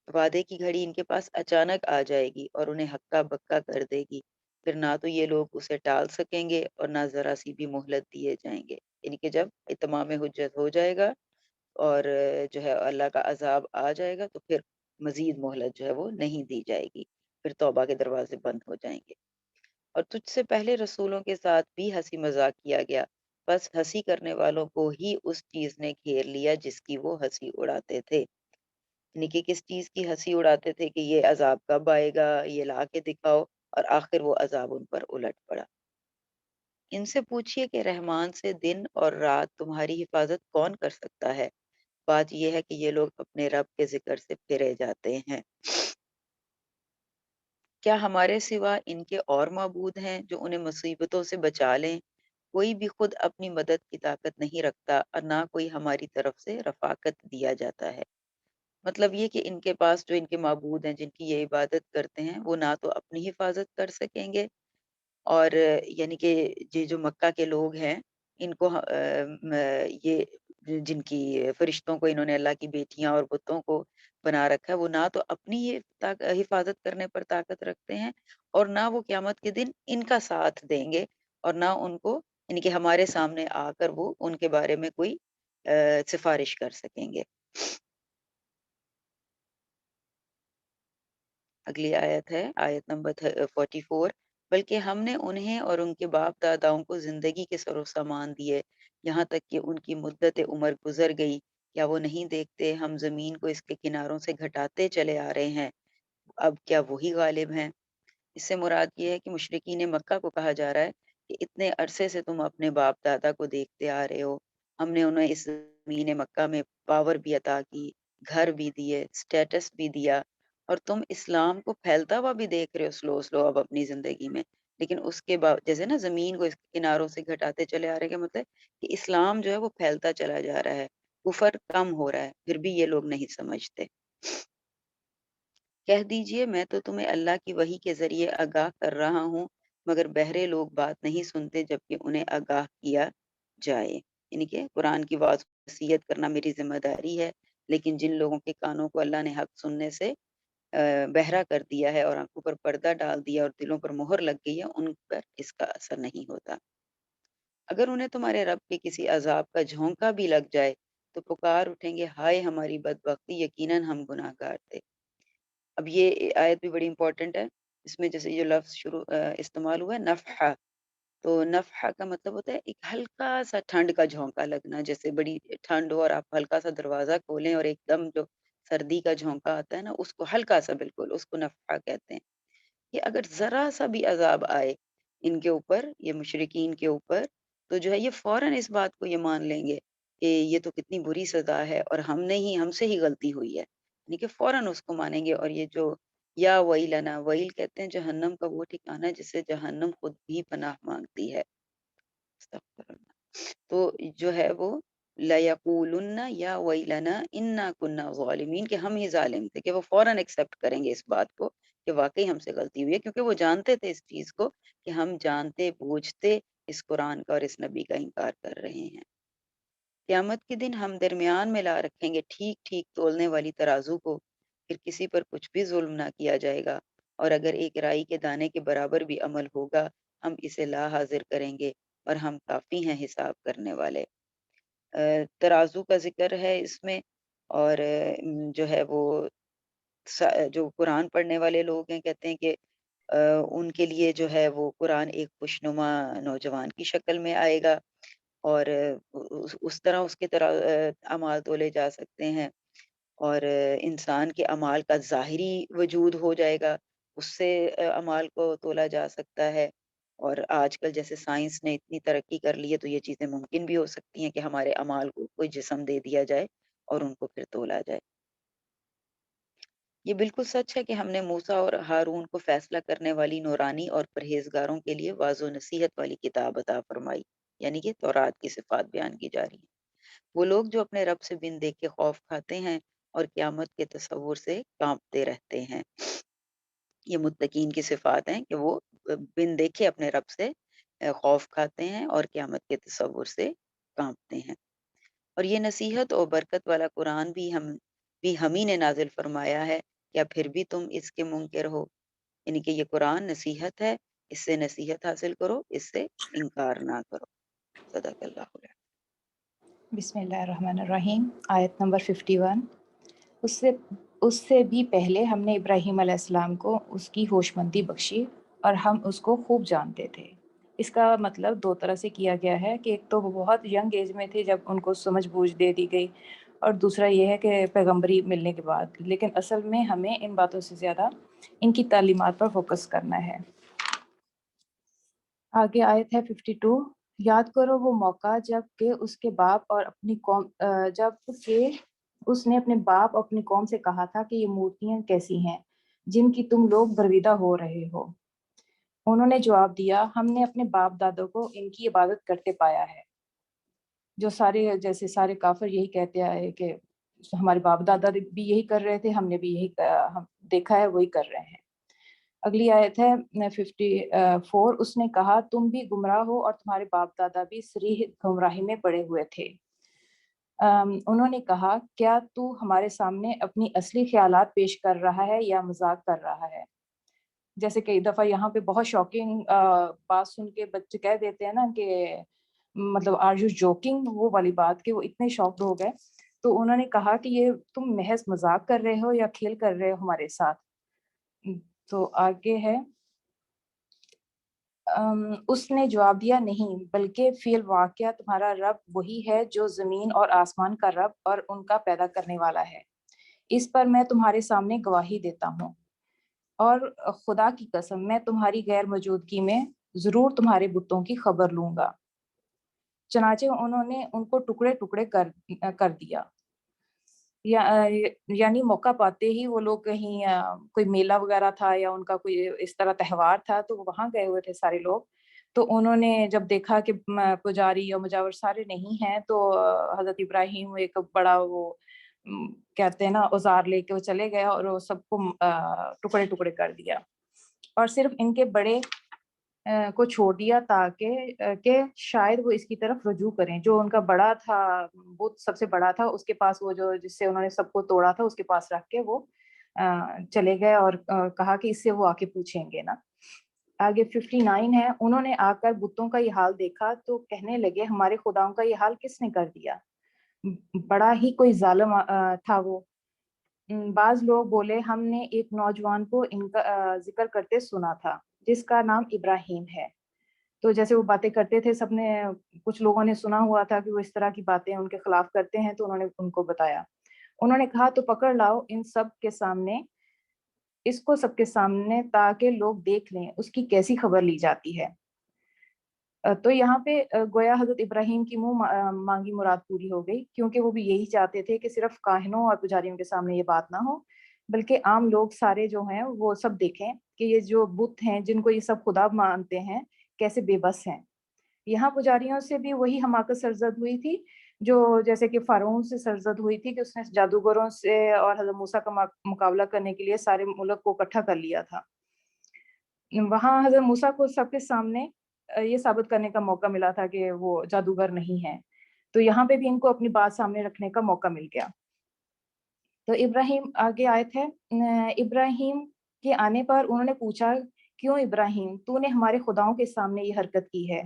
وعدے کی گھڑی ان کے پاس اچانک آ جائے گی اور انہیں ہکا بکا کر دے گی، پھر نہ تو یہ لوگ اسے ٹال سکیں گے اور نہ ذرا سی بھی مہلت دیے جائیں گے۔ یعنی کہ جب اتمام حجت ہو جائے گا اور جو ہے اللہ کا عذاب آ جائے گا تو پھر مزید مہلت جو ہے وہ نہیں دی جائے گی، پھر توبہ کے دروازے بند ہو جائیں گے۔ اور تجھ سے پہلے رسولوں کے ساتھ بھی ہنسی مذاق کیا گیا، بس ہنسی کرنے والوں کو ہی اس چیز نے گھیر لیا جس کی وہ ہنسی اڑاتے تھے۔ یعنی کہ کس چیز کی ہنسی اڑاتے تھے کہ یہ عذاب کب آئے گا، یہ لا کے دکھاؤ، اور آخر وہ عذاب ان پر الٹ پڑا۔ ان سے پوچھئے کہ رحمان سے دن اور رات تمہاری حفاظت کون کر سکتا ہے؟ بات یہ ہے کہ یہ لوگ اپنے رب کے ذکر سے پھرے جاتے ہیں۔ کیا ہمارے سوا ان کے اور معبود ہیں جو انہیں مصیبتوں سے بچا لیں؟ کوئی بھی خود اپنی مدد کی طاقت نہیں رکھتا اور نہ کوئی ہماری طرف سے رفاقت دیا جاتا ہے۔ مطلب یہ کہ ان کے پاس جو ان کے معبود ہیں جن کی یہ عبادت کرتے ہیں وہ نہ تو اپنی حفاظت کر سکیں گے، اور یعنی کہ یہ جو مکہ کے لوگ ہیں ان کو یہ جن کی فرشتوں کو انہوں نے اللہ کی بیٹیاں اور بتوں کو بنا رکھا ہے، وہ نہ تو اپنی یہ حفاظت کرنے پر طاقت رکھتے ہیں اور نہ وہ قیامت کے دن ان کا ساتھ دیں گے، اور نہ ان کو یعنی کہ ہمارے سامنے آ کر وہ ان کے بارے میں کوئی سفارش کر سکیں گے۔ اگلی آیت ہے آیت نمبر 44۔ بلکہ ہم نے انہیں اور ان کے باپ داداؤں کو زندگی کے سر و سامان دیے یہاں تک کہ ان کی مدت عمر گزر گئی، کیا وہ نہیں دیکھتے ہم زمین کو اس کے کناروں سے گھٹاتے چلے آ رہے ہیں، اب کیا وہی غالب ہیں؟ اس سے مراد یہ ہے کہ مشرکین مکہ کو کہا جا رہا ہے کہ اتنے عرصے سے تم اپنے باپ دادا کو دیکھتے آ رہے ہو، ہم نے انہیں اس زمین مکہ میں پاور بھی عطا کی، گھر بھی دیے، سٹیٹس بھی دیا، اور تم اسلام کو پھیلتا ہوا بھی دیکھ رہے ہو سلو سلو اب اپنی زندگی میں، لیکن اس کے بعد جیسے نا زمین کو اس کے کناروں سے گھٹاتے چلے آ رہے ہیں، کا مطلب کہ اسلام جو ہے وہ پھیلتا چلا جا رہا ہے، کفر کم ہو رہا ہے، پھر بھی یہ لوگ نہیں سمجھتے۔ کہہ دیجئے میں تو تمہیں اللہ کی وحی کے ذریعے آگاہ کر رہا ہوں، مگر بہرے لوگ بات نہیں سنتے جبکہ انہیں آگاہ کیا جائے۔ یعنی کہ قرآن کی واضح نصیحت کرنا میری ذمہ داری ہے، لیکن جن لوگوں کے کانوں کو اللہ نے حق سننے سے بہرا کر دیا ہے اور آنکھوں پر پردہ ڈال دیا اور دلوں پر مہر لگ گئی ہے، ان پر اس کا اثر نہیں ہوتا۔ اگر انہیں تمہارے رب کے کسی عذاب کا جھونکا بھی لگ جائے تو پکار اٹھیں گے، ہائے ہماری بدبختی، یقیناً ہم گناہ گار تھے۔ اب یہ آیت بھی بڑی امپورٹنٹ ہے، اس میں جیسے یہ لفظ استعمال ہوا ہے نفحہ، تو نفحہ کا مطلب ہوتا ہے ایک ہلکا سا ٹھنڈ کا جھونکا لگنا، جیسے بڑی ٹھنڈ ہو اور آپ ہلکا سا دروازہ کھولیں اور ایک دم جو سردی کا جھونکا آتا ہے نا اس کو ہلکا سا، بالکل اس کو نفحہ کہتے ہیں۔ کہ اگر ذرا سا بھی عذاب آئے ان کے اوپر، یہ مشرکین کے اوپر، تو جو ہے یہ فوراً اس بات کو یہ مان لیں گے کہ یہ تو کتنی بری سزا ہے اور ہم سے ہی غلطی ہوئی ہے، یعنی کہ فوراً اس کو مانیں گے۔ اور یہ جو یا ویلنا، ویل کہتے ہیں جہنم کا وہ ٹھکانہ جسے جہنم خود بھی پناہ مانگتی ہے۔ استغفر اللہ۔ تو جو ہے وہ لَيَقُولُنَّ یا وَيْلَنَا إِنَّا كُنَّا ظَالِمِينَ کہ ہم ہی ظالم تھے، کہ وہ فوراً ایکسیپٹ کریں گے اس بات کو کہ واقعی ہم سے غلطی ہوئی ہے، کیونکہ وہ جانتے تھے اس چیز کو کہ ہم جانتے بوجھتے اس قرآن کا اور اس نبی کا انکار کر رہے ہیں۔ قیامت کے دن ہم درمیان میں لا رکھیں گے ٹھیک ٹھیک تولنے والی ترازو کو، پھر کسی پر کچھ بھی ظلم نہ کیا جائے گا، اور اگر ایک رائی کے دانے کے برابر بھی عمل ہوگا ہم اسے لا حاضر کریں گے، اور ہم کافی ہیں حساب کرنے والے۔ ترازو کا ذکر ہے اس میں، اور جو ہے وہ جو قرآن پڑھنے والے لوگ ہیں کہتے ہیں کہ ان کے لیے جو ہے وہ قرآن ایک خوشنما نوجوان کی شکل میں آئے گا، اور اس طرح اس کے طرح اعمال تولے جا سکتے ہیں، اور انسان کے اعمال کا ظاہری وجود ہو جائے گا، اس سے اعمال کو تولا جا سکتا ہے، اور آج کل جیسے سائنس نے اتنی ترقی کر لی ہے تو یہ چیزیں ممکن بھی ہو سکتی ہیں کہ ہمارے اعمال کو کوئی جسم دے دیا جائے اور ان کو پھر تولا جائے۔ یہ بالکل سچ ہے کہ ہم نے موسیٰ اور ہارون کو فیصلہ کرنے والی نورانی اور پرہیزگاروں کے لیے واضح و نصیحت والی کتاب عطا فرمائی، یعنی کہ تورات کی صفات بیان کی جا رہی ہیں۔ وہ لوگ جو اپنے رب سے بن دیکھ کے خوف کھاتے ہیں اور قیامت کے تصور سے کانپتے رہتے ہیں۔ یہ متقین کی صفات ہیں کہ وہ بن دیکھے اپنے رب سے خوف کھاتے ہیں اور قیامت کے تصور سے کانپتے ہیں۔ اور یہ نصیحت اور برکت والا قرآن بھی ہم ہی نے نازل فرمایا ہے، یا پھر بھی تم اس کے منکر ہو؟ یعنی کہ یہ قرآن نصیحت ہے، اس سے نصیحت حاصل کرو، اس سے انکار نہ کرو۔ صدق اللہ العظیم۔ بسم اللہ الرحمن الرحیم۔ آیت نمبر 51۔ اس سے بھی پہلے ہم نے ابراہیم علیہ السلام کو اس کی ہوش مندی بخشی اور ہم اس کو خوب جانتے تھے۔ اس کا مطلب دو طرح سے کیا گیا ہے کہ ایک تو وہ بہت ینگ ایج میں تھے جب ان کو سمجھ بوجھ دے دی گئی، اور دوسرا یہ ہے کہ پیغمبری ملنے کے بعد، لیکن اصل میں ہمیں ان باتوں سے زیادہ ان کی تعلیمات پر فوکس کرنا ہے۔ آگے آیت ہے 52۔ یاد کرو وہ موقع جب کہ اس کے باپ اور اپنی قوم اس نے اپنے باپ اور اپنی قوم سے کہا تھا کہ یہ مورتیاں کیسی ہیں جن کی تم لوگ گرویدہ ہو رہے ہو۔ انہوں نے جواب دیا، ہم نے اپنے باپ دادوں کو ان کی عبادت کرتے پایا ہے۔ جو جیسے سارے کافر یہی کہتے آئے کہ ہمارے باپ دادا بھی یہی کر رہے تھے، ہم نے بھی یہی دیکھا ہے، وہی کر رہے ہیں۔ اگلی آیت ہے 54۔ اس نے کہا، تم بھی گمراہ ہو اور تمہارے باپ دادا بھی صریح گمراہی میں پڑے ہوئے تھے۔ انہوں نے کہا، کیا تو ہمارے سامنے اپنی اصلی خیالات پیش کر رہا ہے یا مذاق کر رہا ہے؟ جیسے کئی دفعہ یہاں پہ بہت شاکنگ بات سن کے بچے کہہ دیتے ہیں نا کہ مطلب آر یو جوکنگ، وہ والی بات کہ وہ اتنے شاکڈ ہو گئے۔ تو انہوں نے کہا کہ یہ تم محض مذاق کر رہے ہو یا کھیل کر رہے ہو ہمارے ساتھ؟ تو آگے ہے، اس نے جواب دیا، نہیں، بلکہ فی الواقعہ تمہارا رب وہی ہے جو زمین اور آسمان کا رب اور ان کا پیدا کرنے والا ہے۔ اس پر میں تمہارے سامنے گواہی دیتا ہوں، اور خدا کی قسم میں تمہاری غیر موجودگی میں ضرور تمہارے بتوں کی خبر لوں گا۔ چنانچہ انہوں نے ان کو ٹکڑے ٹکڑے کر دیا، یعنی موقع پاتے ہی وہ لوگ کہیں کوئی میلہ وغیرہ تھا یا ان کا کوئی اس طرح تہوار تھا تو وہاں گئے ہوئے تھے سارے لوگ۔ تو انہوں نے جب دیکھا کہ پجاری اور مجاور سارے نہیں ہیں تو حضرت ابراہیم ایک بڑا وہ کہتے ہیں نا اوزار لے کے وہ چلے گئے اور وہ سب کو ٹکڑے ٹکڑے کر دیا، اور صرف ان کے بڑے کو چھوڑ دیا تاکہ کہ شاید وہ اس کی طرف رجوع کریں۔ جو ان کا بڑا تھا، بت سب سے بڑا تھا، اس کے پاس وہ جو جس سے انہوں نے سب کو توڑا تھا اس کے پاس رکھ کے وہ چلے گئے اور کہا کہ اس سے وہ آ کے پوچھیں گے نا۔ آگے 59 ہے، انہوں نے آ کر بتوں کا یہ حال دیکھا تو کہنے لگے، ہمارے خداؤں کا یہ حال کس نے کر دیا؟ بڑا ہی کوئی ظالم تھا وہ۔ بعض لوگ بولے، ہم نے ایک نوجوان کو ان کا ذکر کرتے سنا تھا جس کا نام ابراہیم ہے۔ تو جیسے وہ باتیں کرتے تھے، سب نے کچھ لوگوں نے سنا ہوا تھا کہ وہ اس طرح کی باتیں ان کے خلاف کرتے ہیں، تو انہوں نے ان کو بتایا۔ انہوں نے کہا، تو پکڑ لاؤ اس کو سب کے سامنے تاکہ لوگ دیکھ لیں اس کی کیسی خبر لی جاتی ہے۔ تو یہاں پہ گویا حضرت ابراہیم کی منہ مانگی مراد پوری ہو گئی، کیونکہ وہ بھی یہی چاہتے تھے کہ صرف کاہنوں اور پجاریوں کے سامنے یہ بات نہ ہو، بلکہ عام لوگ سارے جو ہیں وہ سب دیکھیں کہ یہ جو بت ہیں جن کو یہ سب خدا مانتے ہیں کیسے بے بس ہیں۔ یہاں پجاریوں سے بھی وہی حماقت سرزد ہوئی تھی جو جیسے کہ فارعون سے سرزد ہوئی تھی کہ اس نے جادوگروں سے اور حضرت موسیٰ کا مقابلہ کرنے کے لیے سارے ملک کو اکٹھا کر لیا تھا۔ وہاں حضرت موسیٰ کو سب کے سامنے یہ ثابت کرنے کا موقع ملا تھا کہ وہ جادوگر نہیں ہیں، تو یہاں پہ بھی ان کو اپنی بات سامنے رکھنے کا موقع مل گیا۔ تو ابراہیم آگے آیت ہے، ابراہیم کے آنے پر انہوں نے پوچھا، کیوں ابراہیم، تو نے ہمارے خداؤں کے سامنے یہ حرکت کی ہے؟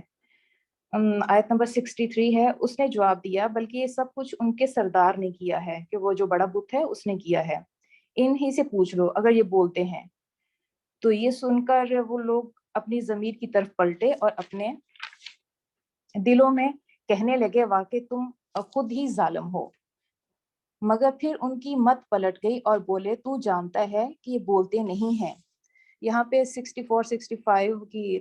آیت نمبر 63 ہے، اس نے جواب دیا، بلکہ یہ سب کچھ ان کے سردار نے کیا ہے، کہ وہ جو بڑا بت ہے اس نے کیا ہے، انہی سے پوچھ لو اگر یہ بولتے ہیں۔ تو یہ سن کر وہ لوگ اپنی ضمیر کی طرف پلٹے اور اپنے دلوں میں کہنے لگے، واقع تم خود ہی ظالم ہو۔ مگر پھر ان کی مت پلٹ گئی اور بولے، تو جانتا ہے کہ یہ بولتے نہیں ہیں، یہاں پہ 64-65 کی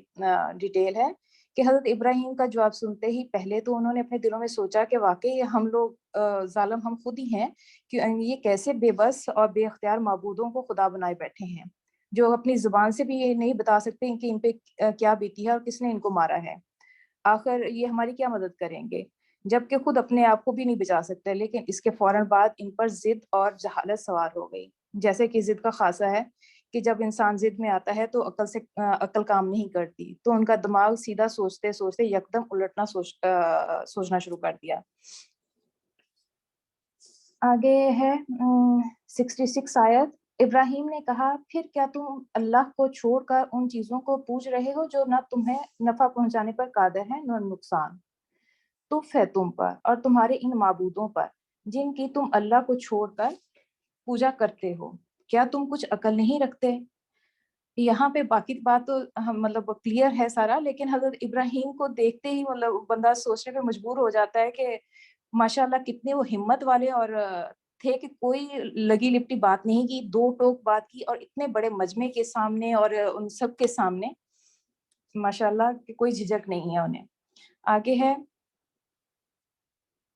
ڈیٹیل ہے کہ حضرت ابراہیم کا جواب سنتے ہی پہلے تو انہوں نے اپنے دلوں میں سوچا کہ واقعی ہم لوگ ظالم ہم خود ہی ہیں کہ یہ کیسے بے بس اور بے اختیار معبودوں کو خدا بنائے بیٹھے ہیں جو اپنی زبان سے بھی یہ نہیں بتا سکتے کہ ان پہ کیا بیتی ہے اور کس نے ان کو مارا ہے. آخر یہ ہماری کیا مدد کریں گے جبکہ خود اپنے آپ کو بھی نہیں بچا سکتے. لیکن اس کے فوراً بعد ان پر ضد اور جہالت سوار ہو گئی. جیسے کہ ضد کا خاصہ ہے کہ جب انسان ضد میں آتا ہے تو عقل کام نہیں کرتی, تو ان کا دماغ سیدھا سوچتے سوچتے یکدم الٹنا سوچنا شروع کر دیا. آگے ہے 66 آیت. ابراہیم نے کہا پھر کیا تم اللہ کو چھوڑ کر ان چیزوں کو پوج رہے ہو جو نہ تمہیں نفع پہنچانے پر قادر ہیں نہ نقصان. تف ہے تم پر اور تمہارے ان معبودوں پر جن کی تم اللہ کو چھوڑ کر پوجا کرتے ہو. کیا تم کچھ عقل نہیں رکھتے؟ یہاں پہ باقی بات تو مطلب کلیئر ہے سارا, لیکن حضرت ابراہیم کو دیکھتے ہی مطلب بندہ سوچنے پہ مجبور ہو جاتا ہے کہ ماشاءاللہ کتنے وہ ہمت والے اور تھے کہ کوئی لگی لپٹی بات نہیں کی, دو ٹوک بات کی, اور اتنے بڑے مجمع کے سامنے اور ان سب کے سامنے ماشاءاللہ کہ کوئی جھجک نہیں ہے انہیں. آگے ہے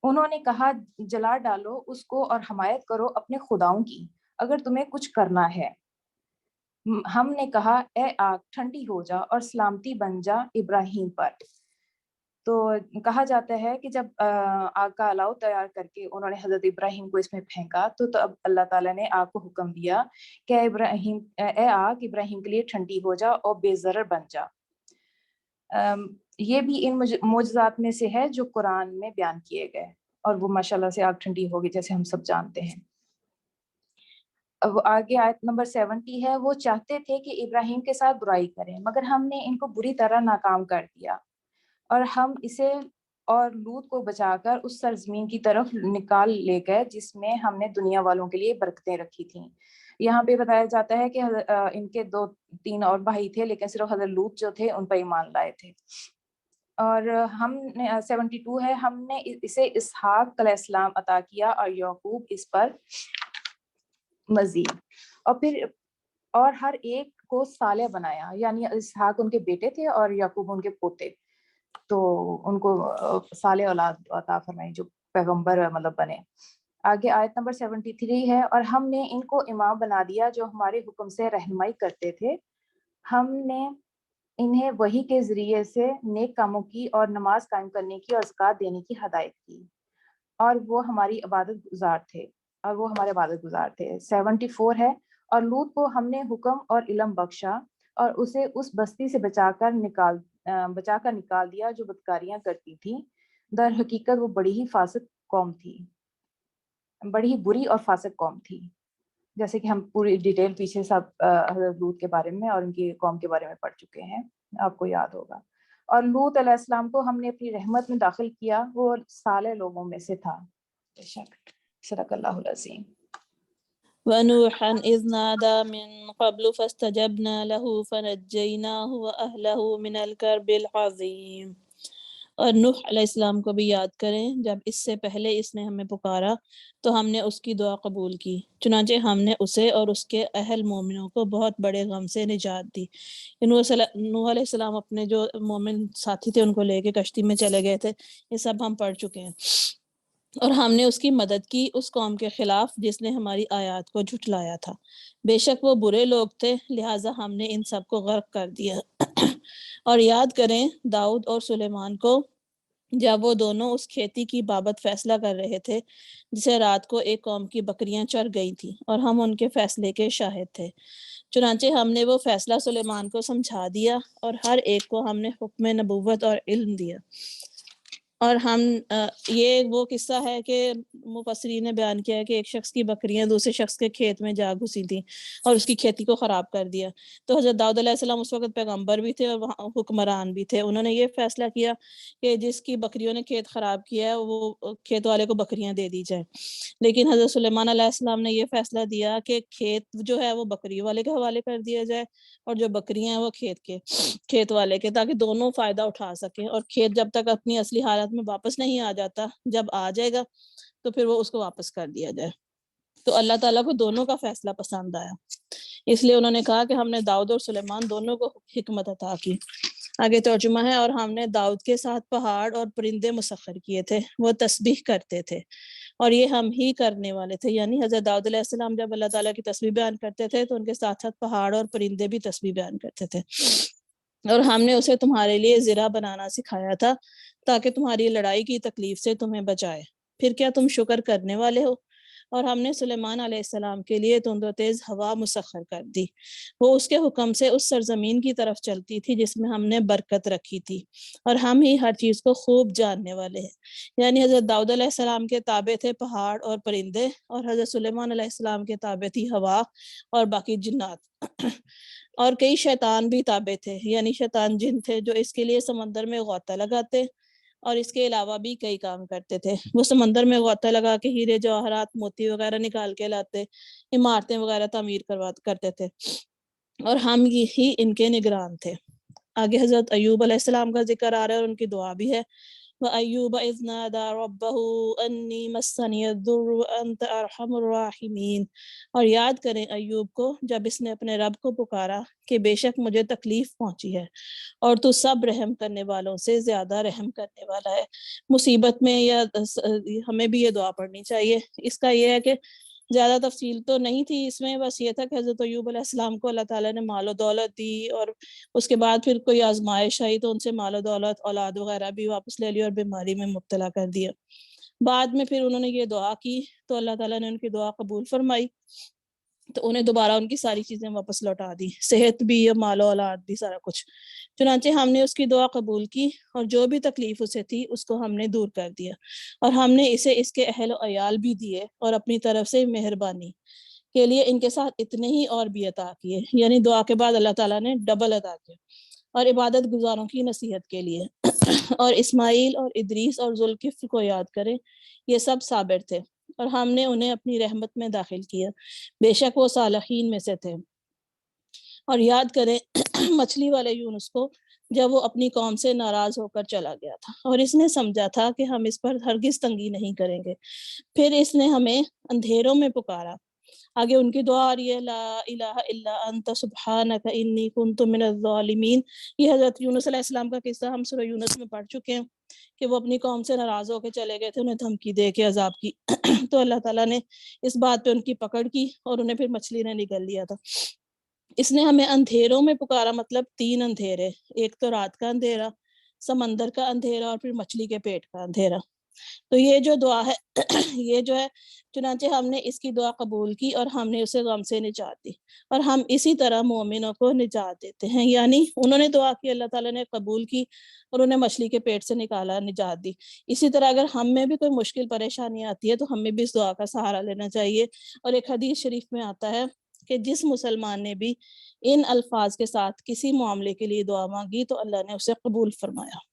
انہوں نے کہا جلا ڈالو اس کو اور حمایت کرو اپنے خداؤں کی اگر تمہیں کچھ کرنا ہے. ہم نے کہا اے آگ ٹھنڈی ہو جا اور سلامتی بن جا ابراہیم پر. تو کہا جاتا ہے کہ جب آگ کا الاؤ تیار کر کے انہوں نے حضرت ابراہیم کو اس میں پھینکا تو اب اللہ تعالیٰ نے آگ کو حکم دیا کہ اے آگ ابراہیم کے لیے ٹھنڈی ہو جا اور بے ضرر بن جا. یہ بھی ان معجزات میں سے ہے جو قرآن میں بیان کیے گئے, اور وہ ماشاءاللہ سے آگ ٹھنڈی ہوگی جیسے ہم سب جانتے ہیں. اب آگے آیت نمبر 70 ہے. وہ چاہتے تھے کہ ابراہیم کے ساتھ برائی کریں مگر ہم نے ان کو بری طرح ناکام کر دیا, اور ہم اسے اور لوط کو بچا کر اس سرزمین کی طرف نکال لے گئے جس میں ہم نے دنیا والوں کے لیے برکتیں رکھی تھیں. یہاں پہ بتایا جاتا ہے کہ ان کے 2-3 اور بھائی تھے لیکن صرف حضرت لوط جو تھے ان پر ایمان لائے تھے. اور ہم نے 72 ہے. ہم نے اسے اسحاق علیہ السلام عطا کیا اور یعقوب اس پر مزید, اور پھر اور ہر ایک کو صالح بنایا. یعنی اسحاق ان کے بیٹے تھے اور یعقوب ان کے پوتے, تو ان کو صالح اولاد عطا فرمائی جو پیغمبر مطلب بنے. آگے آیت نمبر 73 ہے. اور ہم نے ان کو امام بنا دیا جو ہمارے حکم سے رہنمائی کرتے تھے. ہم نے انہیں وحی کے ذریعے سے نیک کاموں کی اور نماز قائم کرنے کی اور زکوٰۃ دینے کی ہدایت کی, اور وہ ہماری عبادت گزار تھے 74 ہے. اور لوط کو ہم نے حکم اور علم بخشا اور اسے اس بستی سے بچا کر نکال دیا جو بدکاریاں کرتی تھی. در حقیقت وہ بڑی ہی بری اور فاسق قوم تھی. جیسے کہ ہم پوری ڈیٹیل پیچھے سب حضرت لوط کے بارے میں اور ان کی قوم کے بارے میں پڑھ چکے ہیں, آپ کو یاد ہوگا. اور لوط علیہ السلام کو ہم نے اپنی رحمت میں داخل کیا, وہ صالح لوگوں میں سے تھا. بے شک. صدق اللہ العظیم. وَنُوحًا إِذْ نَادَى مِن قَبْلُ فَاسْتَجَبْنَا لَهُ فَنَجَّيْنَاهُ وَأَهْلَهُ مِنَ الْكَرْبِ الْعَظِيمِ. اور نوح علیہ السلام کو بھی یاد کریں جب اس سے پہلے اس نے ہمیں پکارا تو ہم نے اس کی دعا قبول کی, چنانچہ ہم نے اسے اور اس کے اہل مومنوں کو بہت بڑے غم سے نجات دی. نوح علیہ السلام اپنے جو مومن ساتھی تھے ان کو لے کے کشتی میں چلے گئے تھے, یہ سب ہم پڑھ چکے ہیں. اور ہم نے اس کی مدد کی اس قوم کے خلاف جس نے ہماری آیات کو جھٹلایا تھا. بے شک وہ برے لوگ تھے, لہٰذا ہم نے ان سب کو غرق کر دیا. اور یاد کریں داؤد اور سلیمان کو جب وہ دونوں اس کھیتی کی بابت فیصلہ کر رہے تھے جسے رات کو ایک قوم کی بکریاں چر گئی تھیں, اور ہم ان کے فیصلے کے شاہد تھے. چنانچہ ہم نے وہ فیصلہ سلیمان کو سمجھا دیا اور ہر ایک کو ہم نے حکم نبوت اور علم دیا. اور ہم یہ وہ قصہ ہے کہ مفسرین نے بیان کیا ہے کہ ایک شخص کی بکریاں دوسرے شخص کے کھیت میں جا گھسی تھیں اور اس کی کھیتی کو خراب کر دیا. تو حضرت داؤد علیہ السلام اس وقت پیغمبر بھی تھے اور حکمران بھی تھے. انہوں نے یہ فیصلہ کیا کہ جس کی بکریوں نے کھیت خراب کیا ہے وہ کھیت والے کو بکریاں دے دی جائیں. لیکن حضرت سلیمان علیہ السلام نے یہ فیصلہ دیا کہ کھیت جو ہے وہ بکری والے کے حوالے کر دیا جائے اور جو بکریاں ہیں وہ کھیت والے کے, تاکہ دونوں فائدہ اٹھا سکیں. اور کھیت جب تک اپنی اصلی حالت میں واپس نہیں آ جاتا, جب آ جائے گا تو پھر وہ اس کو واپس کر دیا جائے. تو اللہ تعالیٰ کو دونوں کا فیصلہ پسند آیا. اس لیے انہوں نے کہا کہ ہم نے داؤد اور سلیمان دونوں کو حکمت عطا کی۔ آگے ترجمہ ہے، اور ہم نے داؤد کے ساتھ پہاڑ اور پرندے مسخر کیے تھے، وہ تسبیح کرتے تھے اور یہ ہم ہی کرنے والے تھے۔ یعنی حضرت داؤد علیہ السلام جب اللہ تعالیٰ کی تسبیح بیان کرتے تھے تو ان کے ساتھ ساتھ پہاڑ اور پرندے بھی تسبیح بیان کرتے تھے۔ اور ہم نے اسے تمہارے لیے زرہ بنانا سکھایا تھا تاکہ تمہاری لڑائی کی تکلیف سے تمہیں بچائے، پھر کیا تم شکر کرنے والے ہو؟ اور ہم نے سلیمان علیہ السلام کے لیے تند و تیز ہوا مسخر کر دی، وہ اس کے حکم سے اس سرزمین کی طرف چلتی تھی جس میں ہم نے برکت رکھی تھی، اور ہم ہی ہر چیز کو خوب جاننے والے ہیں۔ یعنی حضرت داؤد علیہ السلام کے تابع تھے پہاڑ اور پرندے، اور حضرت سلیمان علیہ السلام کے تابع تھی ہوا اور باقی جنات، اور کئی شیطان بھی تابع تھے، یعنی شیطان جن تھے جو اس کے لیے سمندر میں غوطہ لگاتے اور اس کے علاوہ بھی کئی کام کرتے تھے۔ وہ سمندر میں غوطہ لگا کے ہیرے جواہرات موتی وغیرہ نکال کے لاتے، عمارتیں وغیرہ تعمیر کرتے تھے، اور ہم ہی ان کے نگران تھے۔ آگے حضرت ایوب علیہ السلام کا ذکر آ رہا ہے اور ان کی دعا بھی ہے۔ وَأَيُّوبَ إِذْ نَادَى رَبَّهُ أَنِّي مَسَّنِيَ الضُّرُّ وَأَنْتَ أَرْحَمُ الرَّاحِمِينَ، اور یاد کریں ایوب کو جب اس نے اپنے رب کو پکارا کہ بے شک مجھے تکلیف پہنچی ہے اور تو سب رحم کرنے والوں سے زیادہ رحم کرنے والا ہے۔ مصیبت میں یا ہمیں بھی یہ دعا پڑھنی چاہیے۔ اس کا یہ ہے کہ زیادہ تفصیل تو نہیں تھی اس میں، بس یہ تھا کہ حضرت ایوب علیہ السلام کو اللہ تعالیٰ نے مال و دولت دی، اور اس کے بعد پھر کوئی آزمائش آئی تو ان سے مال و دولت اولاد وغیرہ بھی واپس لے لی اور بیماری میں مبتلا کر دیا۔ بعد میں پھر انہوں نے یہ دعا کی تو اللہ تعالیٰ نے ان کی دعا قبول فرمائی، تو انہیں دوبارہ ان کی ساری چیزیں واپس لوٹا دی، صحت بھی، مال و اولاد بھی، سارا کچھ۔ چنانچہ ہم نے اس کی دعا قبول کی اور جو بھی تکلیف اسے تھی اس کو ہم نے دور کر دیا، اور ہم نے اسے اس کے اہل و عیال بھی دیے، اور اپنی طرف سے مہربانی کے لیے ان کے ساتھ اتنے ہی اور بھی عطا کیے، یعنی دعا کے بعد اللہ تعالیٰ نے ڈبل عطا کیا، اور عبادت گزاروں کی نصیحت کے لیے۔ اور اسماعیل اور ادریس اور ذوالکفل کو یاد کریں، یہ سب صابر تھے اور ہم نے انہیں اپنی رحمت میں داخل کیا، بے شک وہ صالحین میں سے تھے۔ اور یاد کریں مچھلی والے یونس کو جب وہ اپنی قوم سے ناراض ہو کر چلا گیا تھا اور اس نے سمجھا تھا کہ ہم اس پر ہرگز تنگی نہیں کریں گے، پھر اس نے ہمیں اندھیروں میں پکارا۔ آگے ان کی دعا آ رہی ہے، لا الہ الا انت سبحانک انی کنت من الظالمین۔ یہ حضرت یونس علیہ السلام کا قصہ ہم سورہ یونس میں پڑھ چکے ہیں کہ وہ اپنی قوم سے ناراض ہو کے چلے گئے تھے، انہیں دھمکی دے کے عذاب کی تو اللہ تعالیٰ نے اس بات پہ ان کی پکڑ کی اور انہیں پھر مچھلی نے نگل لیا تھا۔ اس نے ہمیں اندھیروں میں پکارا، مطلب 3 اندھیرے، ایک تو رات کا اندھیرا، سمندر کا اندھیرا، اور پھر مچھلی کے پیٹ کا اندھیرا۔ تو یہ جو دعا ہے یہ جو ہے، چنانچہ ہم نے اس کی دعا قبول کی اور ہم نے اسے غم سے نجات دی، اور ہم اسی طرح مومنوں کو نجات دیتے ہیں۔ یعنی انہوں نے دعا کی، اللہ تعالیٰ نے قبول کی اور انہیں مچھلی کے پیٹ سے نکالا، نجات دی۔ اسی طرح اگر ہم میں بھی کوئی مشکل پریشانی آتی ہے تو ہمیں بھی اس دعا کا سہارا لینا چاہیے۔ اور ایک حدیث شریف میں آتا ہے کہ جس مسلمان نے بھی ان الفاظ کے ساتھ کسی معاملے کے لیے دعا مانگی تو اللہ نے اسے قبول فرمایا۔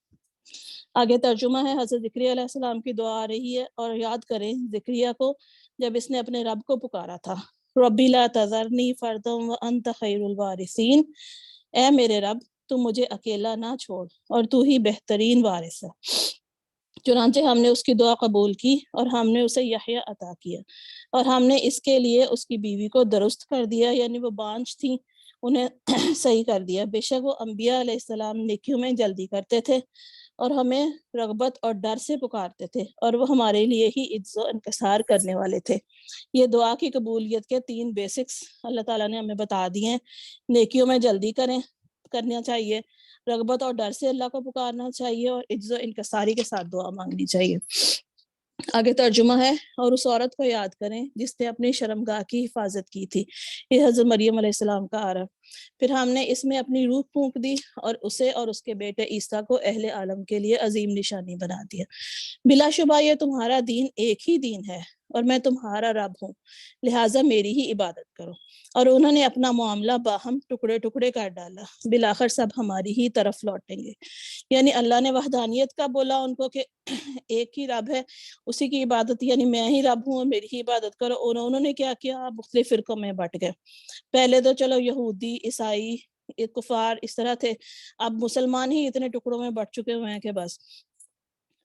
آگے ترجمہ ہے، حضرت زکریا علیہ السلام کی دعا آ رہی ہے، اور یاد کریں زکریا کو جب اس نے اپنے رب کو پکارا تھا، ربی لا تذرنی فردا وانت خیر الوارثین، اے میرے رب تو مجھے اکیلا نہ چھوڑ اور تو ہی بہترین وارث ہے۔ چنانچہ ہم نے اس کی دعا قبول کی اور ہم نے اسے یحییٰ عطا کیا، اور ہم نے اس کے لیے اس کی بیوی کو درست کر دیا، یعنی وہ بانجھ تھیں انہیں صحیح کر دیا۔ بے شک وہ انبیاء علیہ السلام نیکیوں میں جلدی کرتے تھے اور ہمیں رغبت اور ڈر سے پکارتے تھے، اور وہ ہمارے لیے ہی عجز و انکسار کرنے والے تھے۔ یہ دعا کی قبولیت کے 3 بیسکس اللہ تعالیٰ نے ہمیں بتا دیے ہیں۔ نیکیوں میں جلدی کرنا چاہیے، رغبت اور ڈر سے اللہ کو پکارنا چاہیے، اور عجز و انکساری کے ساتھ دعا مانگنی چاہیے۔ آگے ترجمہ ہے، اور اس عورت کو یاد کریں جس نے اپنی شرمگاہ کی حفاظت کی تھی۔ یہ حضرت مریم علیہ السلام کا آ رہا۔ پھر ہم نے اس میں اپنی روح پھونک دی اور اسے اور اس کے بیٹے عیسیٰ کو اہل عالم کے لیے عظیم نشانی بنا دیا۔ بلا شبہ یہ تمہارا دین ایک ہی دین ہے اور میں تمہارا رب ہوں، لہٰذا میری ہی عبادت کرو۔ اور انہوں نے اپنا معاملہ باہم ٹکڑے ٹکڑے کر ڈالا، بالآخر سب ہماری ہی طرف لوٹیں گے۔ یعنی اللہ نے وحدانیت کا بولا ان کو کہ ایک ہی رب ہے، اسی کی عبادت، یعنی میں ہی رب ہوں اور میری ہی عبادت کرو۔ اور انہوں نے کیا کیا، مختلف فرقوں میں بٹ گئے۔ پہلے تو چلو یہودی، عیسائی، کفار اس طرح تھے، اب مسلمان ہی اتنے ٹکڑوں میں بٹ چکے ہوئے ہیں کہ بس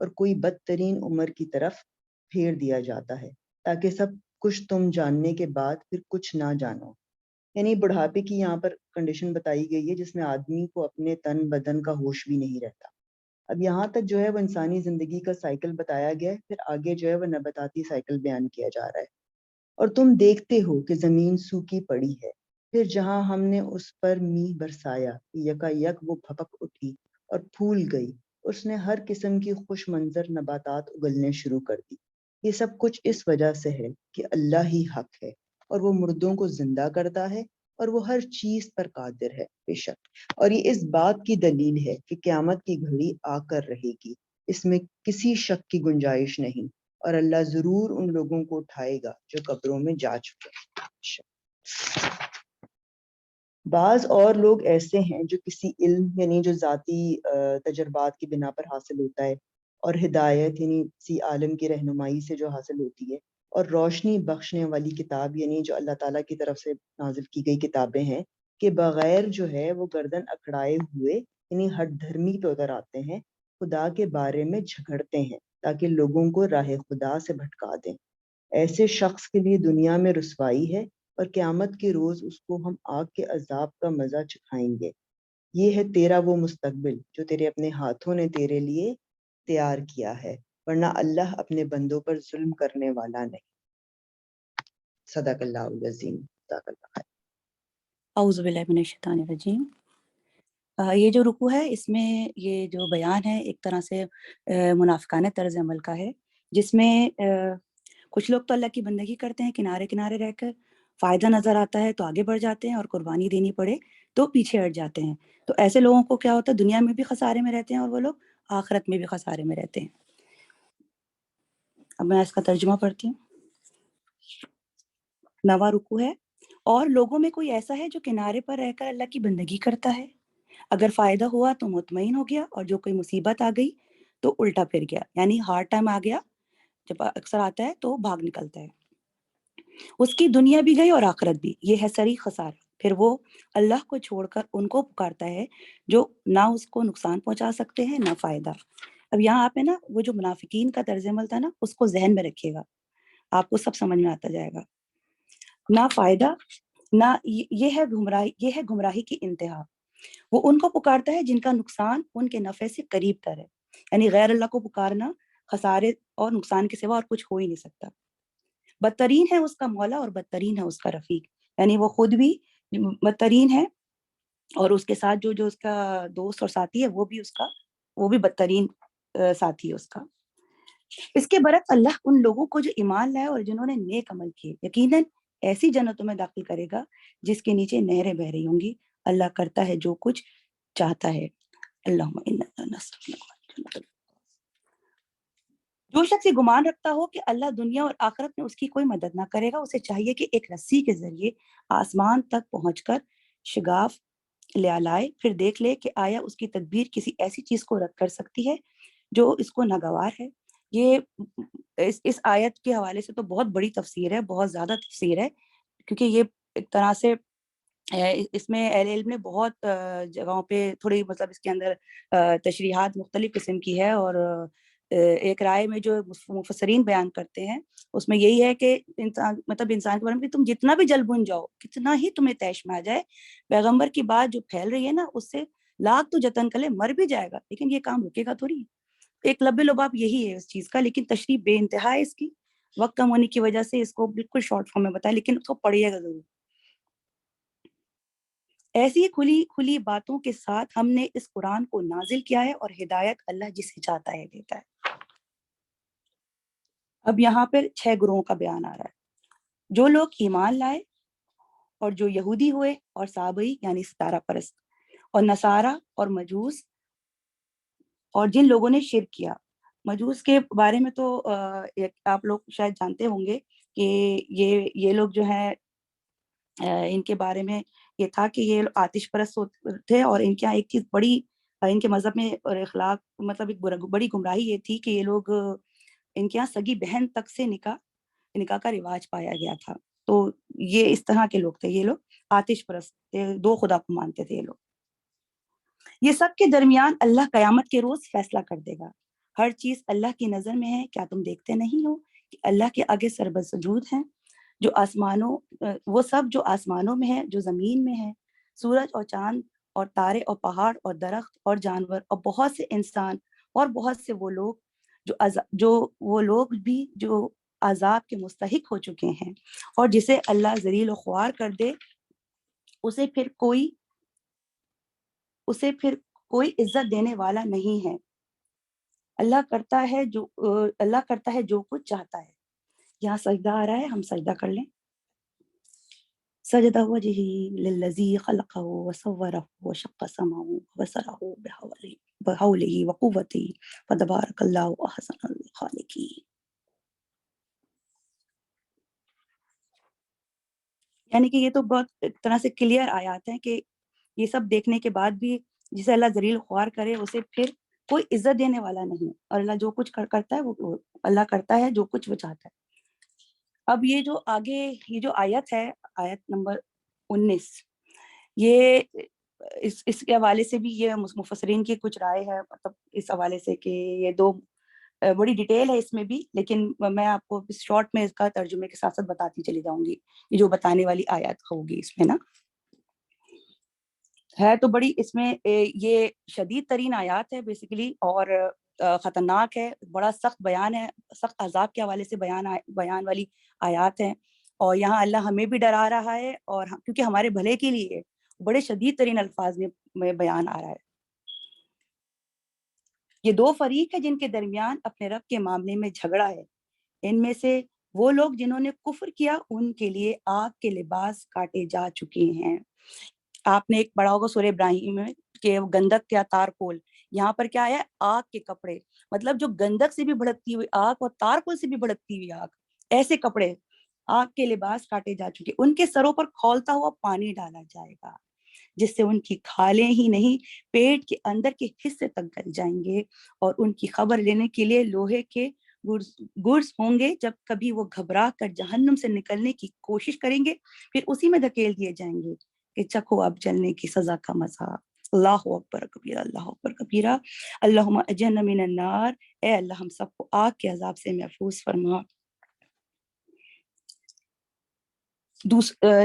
اور کوئی بدترین عمر کی طرف پھیر دیا جاتا ہے تاکہ سب کچھ تم جاننے کے بعد پھر کچھ نہ جانو. یعنی بڑھاپے کی یہاں پر کنڈیشن بتائی گئی ہے جس میں آدمی کو اپنے تن بدن کا ہوش بھی نہیں رہتا. اب یہاں تک جو ہے وہ انسانی زندگی کا سائیکل بتایا گیا ہے، پھر آگے جو ہے وہ نباتاتی سائیکل بیان کیا جا رہا ہے. اور تم دیکھتے ہو کہ زمین سوکھی پڑی ہے، پھر جہاں ہم نے اس پر میہ برسایا یکا یک وہ بھپک اٹھی اور پھول گئی. اس نے ہر قسم کی خوش منظر نباتات اگلنے شروع کر دی. یہ سب کچھ اس وجہ سے ہے کہ اللہ ہی حق ہے اور وہ مردوں کو زندہ کرتا ہے اور وہ ہر چیز پر قادر ہے. بے شک اور یہ اس بات کی دلیل ہے کہ قیامت کی گھڑی آ کر رہے گی، اس میں کسی شک کی گنجائش نہیں، اور اللہ ضرور ان لوگوں کو اٹھائے گا جو قبروں میں جا چکے ہیں. بعض اور لوگ ایسے ہیں جو کسی علم یعنی جو ذاتی تجربات کی بنا پر حاصل ہوتا ہے، اور ہدایت یعنی کسی عالم کی رہنمائی سے جو حاصل ہوتی ہے، اور روشنی بخشنے والی کتاب یعنی جو اللہ تعالیٰ کی طرف سے نازل کی گئی کتابیں ہیں، کہ بغیر جو ہے وہ گردن اکڑائے ہوئے یعنی ہٹ دھرمی پہ اتر آتے ہیں، خدا کے بارے میں جھگڑتے ہیں تاکہ لوگوں کو راہ خدا سے بھٹکا دیں. ایسے شخص کے لیے دنیا میں رسوائی ہے اور قیامت کے روز اس کو ہم آگ کے عذاب کا مزہ چکھائیں گے. یہ ہے تیرا وہ مستقبل جو تیرے اپنے ہاتھوں نے تیرے لیے تیار کیا ہے، ورنہ اللہ اپنے بندوں پر ظلم کرنے والا نہیں. صدق اللہ العظیم. صدق اللہ. اعوذ باللہ من الشیطان الرجیم. یہ جو رکوع ہے اس میں یہ جو بیان ہے ایک طرح سے منافقانہ طرز عمل کا ہے، جس میں کچھ لوگ تو اللہ کی بندگی کرتے ہیں کنارے کنارے رہ کر، فائدہ نظر آتا ہے تو آگے بڑھ جاتے ہیں اور قربانی دینی پڑے تو پیچھے ہٹ جاتے ہیں. تو ایسے لوگوں کو کیا ہوتا ہے، دنیا میں بھی خسارے میں رہتے ہیں اور وہ لوگ آخرت میں بھی خسارے میں رہتے ہیں. اب میں اس کا ترجمہ پڑھتی ہوں. 9واں رکوع ہے، اور لوگوں میں کوئی ایسا ہے جو کنارے پر رہ کر اللہ کی بندگی کرتا ہے، اگر فائدہ ہوا تو مطمئن ہو گیا، اور جو کوئی مصیبت آ گئی تو الٹا پھر گیا. یعنی ہارڈ ٹائم آ گیا جب اکثر آتا ہے تو بھاگ نکلتا ہے. اس کی دنیا بھی گئی اور آخرت بھی، یہ ہے سری خسارہ. پھر وہ اللہ کو چھوڑ کر ان کو پکارتا ہے جو نہ اس کو نقصان پہنچا سکتے ہیں نہ فائدہ. اب یہاں آپ ہے نا وہ جو منافقین کا طرز عمل تھا نا، اس کو ذہن میں رکھیے گا، آپ کو سب سمجھ میں آتا جائے گا. نہ فائدہ نہ، یہ ہے گمراہی کی انتہا. وہ ان کو پکارتا ہے جن کا نقصان ان کے نفع سے قریب تر ہے. یعنی غیر اللہ کو پکارنا خسارے اور نقصان کے سوا اور کچھ ہو ہی نہیں سکتا. بدترین ہے اس کا مولا اور بدترین ہے اس کا رفیق. یعنی وہ خود بھی بدترین ہے اور اس کے ساتھ جو اس کا دوست اور ساتھی ہے وہ بھی بدترین ساتھی ہے اس کا. اس کے برعکس اللہ ان لوگوں کو جو ایمان لائے اور جنہوں نے نیک عمل کیے یقیناً ایسی جنتوں میں داخل کرے گا جس کے نیچے نہریں بہ رہی ہوں گی. اللہ کرتا ہے جو کچھ چاہتا ہے. اللہم انا نسألک. جو شخص یہ گمان رکھتا ہو کہ اللہ دنیا اور آخرت میں اس کی کوئی مدد نہ کرے گا، اسے چاہیے کہ ایک رسی کے ذریعے آسمان تک پہنچ کر شگاف لے لائے، پھر دیکھ لے کہ آیا اس کی تدبیر کسی ایسی چیز کو رد کر سکتی ہے جو اس کو ناگوار ہے. یہ اس آیت کے حوالے سے تو بہت بڑی تفسیر ہے، بہت زیادہ تفسیر ہے، کیونکہ یہ ایک طرح سے اس میں اہل علم نے بہت جگہوں پہ تھوڑی مطلب اس کے اندر تشریحات مختلف قسم کی ہے. اور ایک رائے میں جو مفسرین بیان کرتے ہیں اس میں یہی ہے کہ انسان کے بارے میں تم جتنا بھی جل بن جاؤ، کتنا ہی تمہیں تیش میں آ جائے، پیغمبر کی بات جو پھیل رہی ہے نا اس سے لاکھ تو جتن کرے مر بھی جائے گا لیکن یہ کام رکے گا تھوڑی. ایک لب لباب یہی ہے اس چیز کا، لیکن تشریح بے انتہا ہے اس کی. وقت کم ہونے کی وجہ سے اس کو بالکل شارٹ فارم میں بتایا، لیکن اس کو پڑھیے گا ضرور. ایسی کھلی باتوں کے ساتھ ہم نے اس قرآن کو نازل کیا ہے اور ہدایت اللہ جسے چاہتا ہے دیتا ہے. اب یہاں پر 6 گروہوں کا بیان آ رہا ہے. جو لوگ ایمان لائے اور جو یہودی ہوئے اور صابئی یعنی ستارہ پرست اور نصارہ اور مجوس، اور جن لوگوں نے شرک کیا. مجوس کے بارے میں تو آپ لوگ شاید جانتے ہوں گے کہ یہ لوگ جو ہیں ان کے بارے میں یہ تھا کہ یہ آتش پرست تھے، اور ان کے یہاں ایک چیز بڑی ان کے مذہب میں اور اخلاق مطلب ایک بڑی گمراہی یہ تھی کہ یہ لوگ ان کے یہاں سگی بہن تک سے نکاح کا رواج پایا گیا تھا. تو یہ اس طرح کے لوگ تھے، یہ لوگ آتش پرست تھے، 2 خدا کو مانتے تھے یہ لوگ. یہ سب کے درمیان اللہ قیامت کے روز فیصلہ کر دے گا. ہر چیز اللہ کی نظر میں ہے، کیا تم دیکھتے نہیں ہو کہ اللہ کے آگے سربسجود ہیں، جو آسمانوں وہ سب جو آسمانوں میں ہے، جو زمین میں ہے، سورج اور چاند اور تارے اور پہاڑ اور درخت اور جانور اور بہت سے انسان اور بہت سے وہ لوگ جو وہ لوگ بھی جو عذاب کے مستحق ہو چکے ہیں، اور جسے اللہ ذلیل و خوار کر دے اسے پھر کوئی عزت دینے والا نہیں ہے۔ اللہ کرتا ہے جو کچھ چاہتا ہے۔ یہاں سجدہ آ رہا ہے، ہم سجدہ کر لیں۔ سجدہ وجہی للذی خلقہ وصورہ وشق سمعہ وبصرہ بحولہ وقوتہ فتبارک اللہ احسن الخالقین۔ یعنی کہ یہ تو بہت ایک طرح سے کلیئر آیات ہیں کہ یہ سب دیکھنے کے بعد بھی جسے اللہ ذلیل خوار کرے اسے پھر کوئی عزت دینے والا نہیں، اور اللہ جو کچھ کرتا ہے وہ اللہ کرتا ہے جو کچھ وہ چاہتا ہے۔ اب یہ جو آگے یہ جو آیت ہے، آیت نمبر 19، یہ اس کے حوالے سے بھی یہ مفسرین کی کچھ رائے ہے، مطلب اس حوالے سے کہ یہ دو بڑی ڈیٹیل ہے اس میں بھی، لیکن میں آپ کو اس شارٹ میں اس کا ترجمے کے ساتھ ساتھ بتاتی چلی جاؤں گی، یہ جو بتانے والی آیات ہوگی اس میں نا ہے تو بڑی، اس میں یہ شدید ترین آیات ہے بیسیکلی، اور خطرناک ہے، بڑا سخت بیان ہے، سخت عذاب کے حوالے سے بیان والی آیات ہیں، اور یہاں اللہ ہمیں بھی ڈرا رہا ہے، اور کیونکہ ہمارے بھلے کے لیے بڑے شدید ترین الفاظ میں بیان آ رہا ہے۔ یہ دو فریق ہیں جن کے درمیان اپنے رب کے معاملے میں جھگڑا ہے، ان میں سے وہ لوگ جنہوں نے کفر کیا ان کے لیے آگ کے لباس کاٹے جا چکے ہیں۔ آپ نے ایک پڑھا ہوگا سورہ ابراہیم میں کہ گندک یا تارکول، یہاں پر کیا ہے؟ آگ کے کپڑے، مطلب جو گندک سے بھی بھڑکتی ہوئی آگ اور تارکول سے بھی بھڑکتی ہوئی آگ، ایسے کپڑے آگ کے لباس کاٹے جا چکے، ان کے سروں پر کھولتا ہوا پانی ڈالا جائے گا جس سے ان کی کھالیں ہی نہیں پیٹ کے اندر کے حصے تک گل جائیں گے، اور ان کی خبر لینے کے لیے لوہے کے گرز ہوں گے، جب کبھی وہ گھبرا کر جہنم سے نکلنے کی کوشش کریں گے پھر اسی میں دھکیل دیے جائیں گے کہ چکھو اب جلنے کی سزا کا مزہ۔ اللہ اکبر کبیرہ، اللہ اکبر کبیرہ۔ اللہم اجرنا من النار، اے اللہ ہم سب کو آگ کے عذاب سے محفوظ فرما۔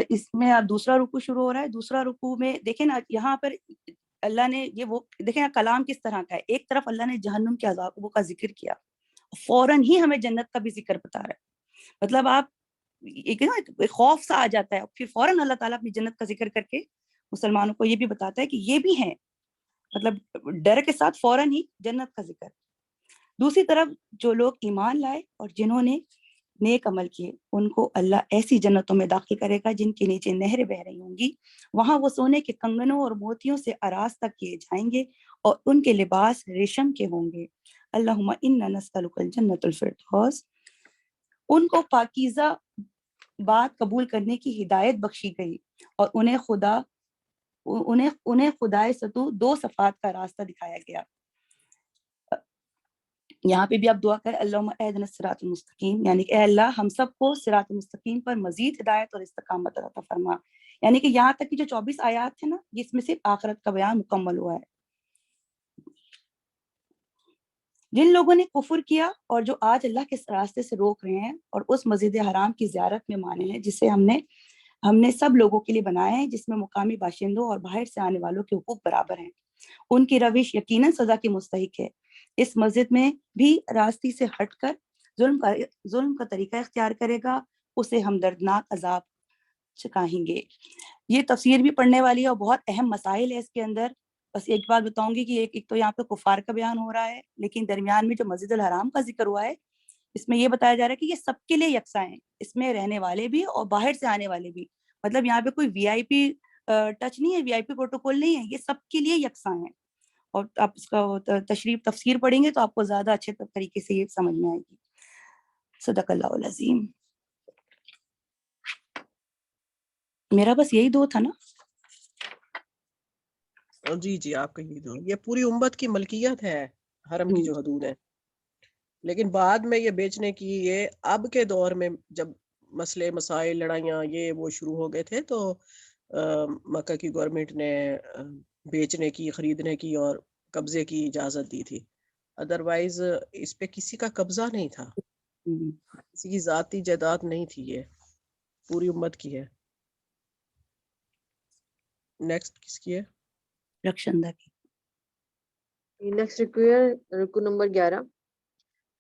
اس میں اب دوسرا رکوع شروع ہو رہا ہے۔ دوسرا رکوع میں دیکھیں نا، یہاں پر اللہ نے یہ وہ دیکھیں نا کلام کس طرح کا ہے، ایک طرف اللہ نے جہنم کے عذاب کا ذکر کیا، فوراً ہی ہمیں جنت کا بھی ذکر بتا رہا ہے، مطلب آپ ایک خوف سا آ جاتا ہے، پھر فوراً اللہ تعالیٰ اپنی جنت کا ذکر کر کے مسلمانوں کو یہ بھی بتاتا ہے کہ یہ بھی ہیں، مطلب ڈر کے ساتھ فوراً ہی جنت کا ذکر۔ دوسری طرف جو لوگ ایمان لائے اور جنہوں نے نیک عمل کیے ان کو اللہ ایسی جنتوں میں داخل کرے گا جن کے نیچے نہریں بہ رہی ہوں گی، وہاں وہ سونے کے کنگنوں اور موتیوں سے آراستہ کیے جائیں گے اور ان کے لباس ریشم کے ہوں گے۔ اللہم انا نسألک الجنۃ الفردوس۔ ان کو پاکیزہ بات قبول کرنے کی ہدایت بخشی گئی اور انہیں خدائے ستو دو صفات کا راستہ دکھایا گیا۔ یہاں پہ بھی آپ دعا کریں اللہم اہدنا الصراط المستقیم، یعنی کہ اے اللہ ہم سب کو صراط المستقیم پر مزید ہدایت اور استقامت عطا فرما۔ یعنی کہ یہاں تک کی جو 24 آیات ہیں نا، اس میں صرف آخرت کا بیان مکمل ہوا ہے۔ جن لوگوں نے کفر کیا اور جو آج اللہ کے راستے سے روک رہے ہیں اور اس مسجد حرام کی زیارت میں مانے ہیں جسے ہم نے سب لوگوں کے لیے بنایا ہے، جس میں مقامی باشندوں اور باہر سے آنے والوں کے حقوق برابر ہیں، ان کی روش یقیناً سزا کی مستحق ہے۔ اس مسجد میں بھی راستی سے ہٹ کر ظلم کا طریقہ اختیار کرے گا، اسے ہم دردناک عذاب چکھائیں گے۔ یہ تفسیر بھی پڑھنے والی ہے اور بہت اہم مسائل ہے اس کے اندر۔ بس ایک بات بتاؤں گی کہ ایک تو یہاں پہ کفار کا بیان ہو رہا ہے، لیکن درمیان میں جو مسجد الحرام کا ذکر ہوا ہے اس میں یہ بتایا جا رہا ہے کہ یہ سب کے لیے یکساں ہیں، اس میں رہنے والے بھی اور باہر سے آنے والے بھی، مطلب یہاں پہ کوئی وی آئی پی ٹچ نہیں ہے، وی آئی پی پروٹوکول نہیں ہے، یہ سب کے لیے یکساں ہیں۔ اور آپ اس کا تفسیر پڑھیں گے تو آپ کو زیادہ اچھے طریقے سے یہ سمجھ میں آئے گی۔ صدق اللہ العظیم۔ میرا بس یہی دو تھا نا؟ جی آپ کا یہ پوری امت کی ملکیت ہے حرم کی جو حدود ہے، لیکن بعد میں یہ بیچنے کی، یہ اب کے دور میں جب مسئلے مسائل لڑائیاں یہ وہ شروع ہو گئے تھے تو مکہ کی گورنمنٹ نے بیچنے کی، خریدنے کی اور قبضے کی اجازت دی تھی۔ ادروائز اس پہ کسی کا قبضہ نہیں تھا، کسی کی ذاتی جائیداد نہیں تھی، یہ پوری امت کی ہے۔ نیکسٹ کس کی ہے؟ رکشندہ کی۔ نیکسٹ رکو نمبر 11،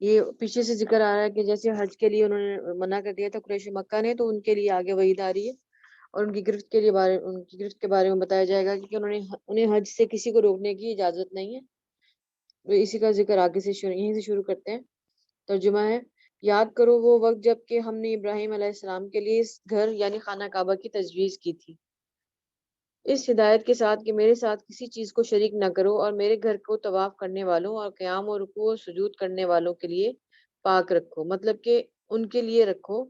یہ پیچھے سے ذکر آ رہا ہے کہ جیسے حج کے لیے انہوں نے منع کر دیا تھا قریش مکہ نے، تو ان کے لیے آگے وعید آ رہی ہے اور ان کی گرفت کے بارے میں بتایا جائے گا کہ انہیں حج سے کسی کو روکنے کی اجازت نہیں ہے۔ تو اسی کا ذکر آگے سے یہیں سے شروع کرتے ہیں۔ ترجمہ ہے، یاد کرو وہ وقت جب کہ ہم نے ابراہیم علیہ السلام کے لیے اس گھر یعنی خانہ کعبہ کی تجویز کی تھی، اس ہدایت کے ساتھ کہ میرے ساتھ کسی چیز کو شریک نہ کرو، اور میرے گھر کو طواف کرنے والوں اور قیام اور رکوع و سجود کرنے والوں کے لیے پاک رکھو، مطلب کہ ان کے لیے رکھو،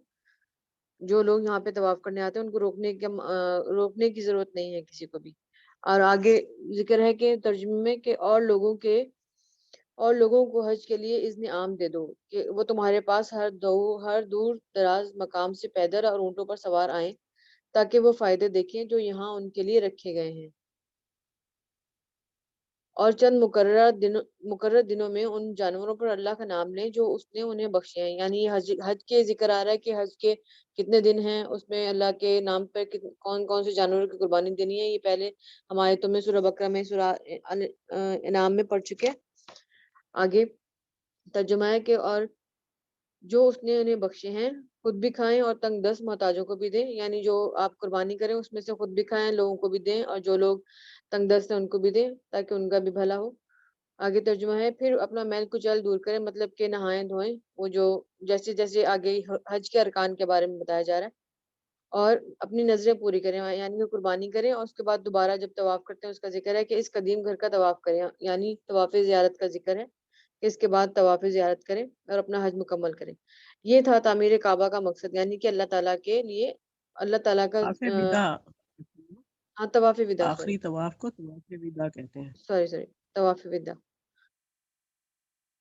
جو لوگ یہاں پہ طواف کرنے آتے ہیں ان کو روکنے کی ضرورت نہیں ہے کسی کو بھی۔ اور آگے ذکر ہے کہ ترجمے میں کہ اور لوگوں کو حج کے لیے اذن عام دے دو کہ وہ تمہارے پاس ہر دور دراز مقام سے پیدل اور اونٹوں پر سوار آئیں تاکہ وہ فائدے دیکھیں جو یہاں ان کے لیے رکھے گئے ہیں، اور چند مقرر دنوں میں ان جانوروں پر اللہ کا نام لیں جو اس نے انہیں بخشے ہیں۔ یعنی یہ حج کے ذکر آ رہا ہے کہ حج کے کتنے دن ہیں، اس میں اللہ کے نام پر کون کون سے جانوروں کی قربانی دینی ہے، یہ پہلے ہم آیتوں میں سورہ بقرہ میں سورہ انعام میں پڑھ چکے۔ آگے ترجمہ ہے کہ اور جو اس نے انہیں بخشے ہیں خود بھی کھائیں اور تنگ دست محتاجوں کو بھی دیں، یعنی جو آپ قربانی کریں اس میں سے خود بھی کھائیں، لوگوں کو بھی دیں، اور جو لوگ تنگ دست ہیں ان کو بھی دیں تاکہ ان کا بھی بھلا ہو۔ آگے ترجمہ ہے، پھر اپنا میل کچیل دور کریں، مطلب کہ نہائیں دھوئیں، وہ جو جیسے آگے حج کے ارکان کے بارے میں بتایا جا رہا ہے، اور اپنی نظریں پوری کریں یعنی کہ قربانی کریں، اور اس کے بعد دوبارہ جب طواف کرتے ہیں اس کا ذکر ہے کہ اس قدیم گھر کا طواف کریں، یعنی طواف زیارت کا ذکر ہے کہ اس کے بعد طواف زیارت کریں اور اپنا حج مکمل کریں۔ یہ تھا تعمیر کعبہ کا مقصد، یعنی کہ اللہ تعالیٰ کے لیے اللہ تعالیٰ کا طواف وداع، طواف وداع، آخری طواف کو طواف وداع کہتے ہیں۔ سوری طواف وداع،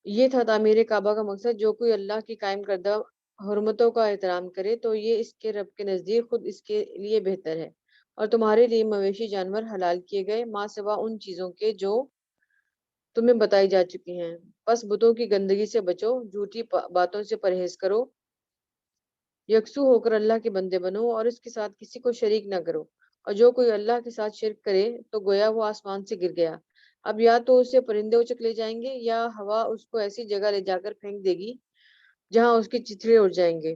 یہ تھا تعمیر کعبہ کا مقصد۔ جو کوئی اللہ کی قائم کردہ حرمتوں کا احترام کرے تو یہ اس کے رب کے نزدیک خود اس کے لیے بہتر ہے، اور تمہارے لیے مویشی جانور حلال کیے گئے ماں سوا ان چیزوں کے جو تمہیں بتائی جا چکی ہیں، پس بتوں کی گندگی سے بچو، جھوٹی باتوں سے پرہیز کرو، یکسو ہو کر اللہ کے بندے بنو اور اس کے ساتھ کسی کو شریک نہ کرو، اور جو کوئی اللہ کے ساتھ شرک کرے تو گویا وہ آسمان سے گر گیا، اب یا تو اسے پرندے اچک لے جائیں گے یا ہوا اس کو ایسی جگہ لے جا کر پھینک دے گی جہاں اس کے چتھڑے اڑ جائیں گے۔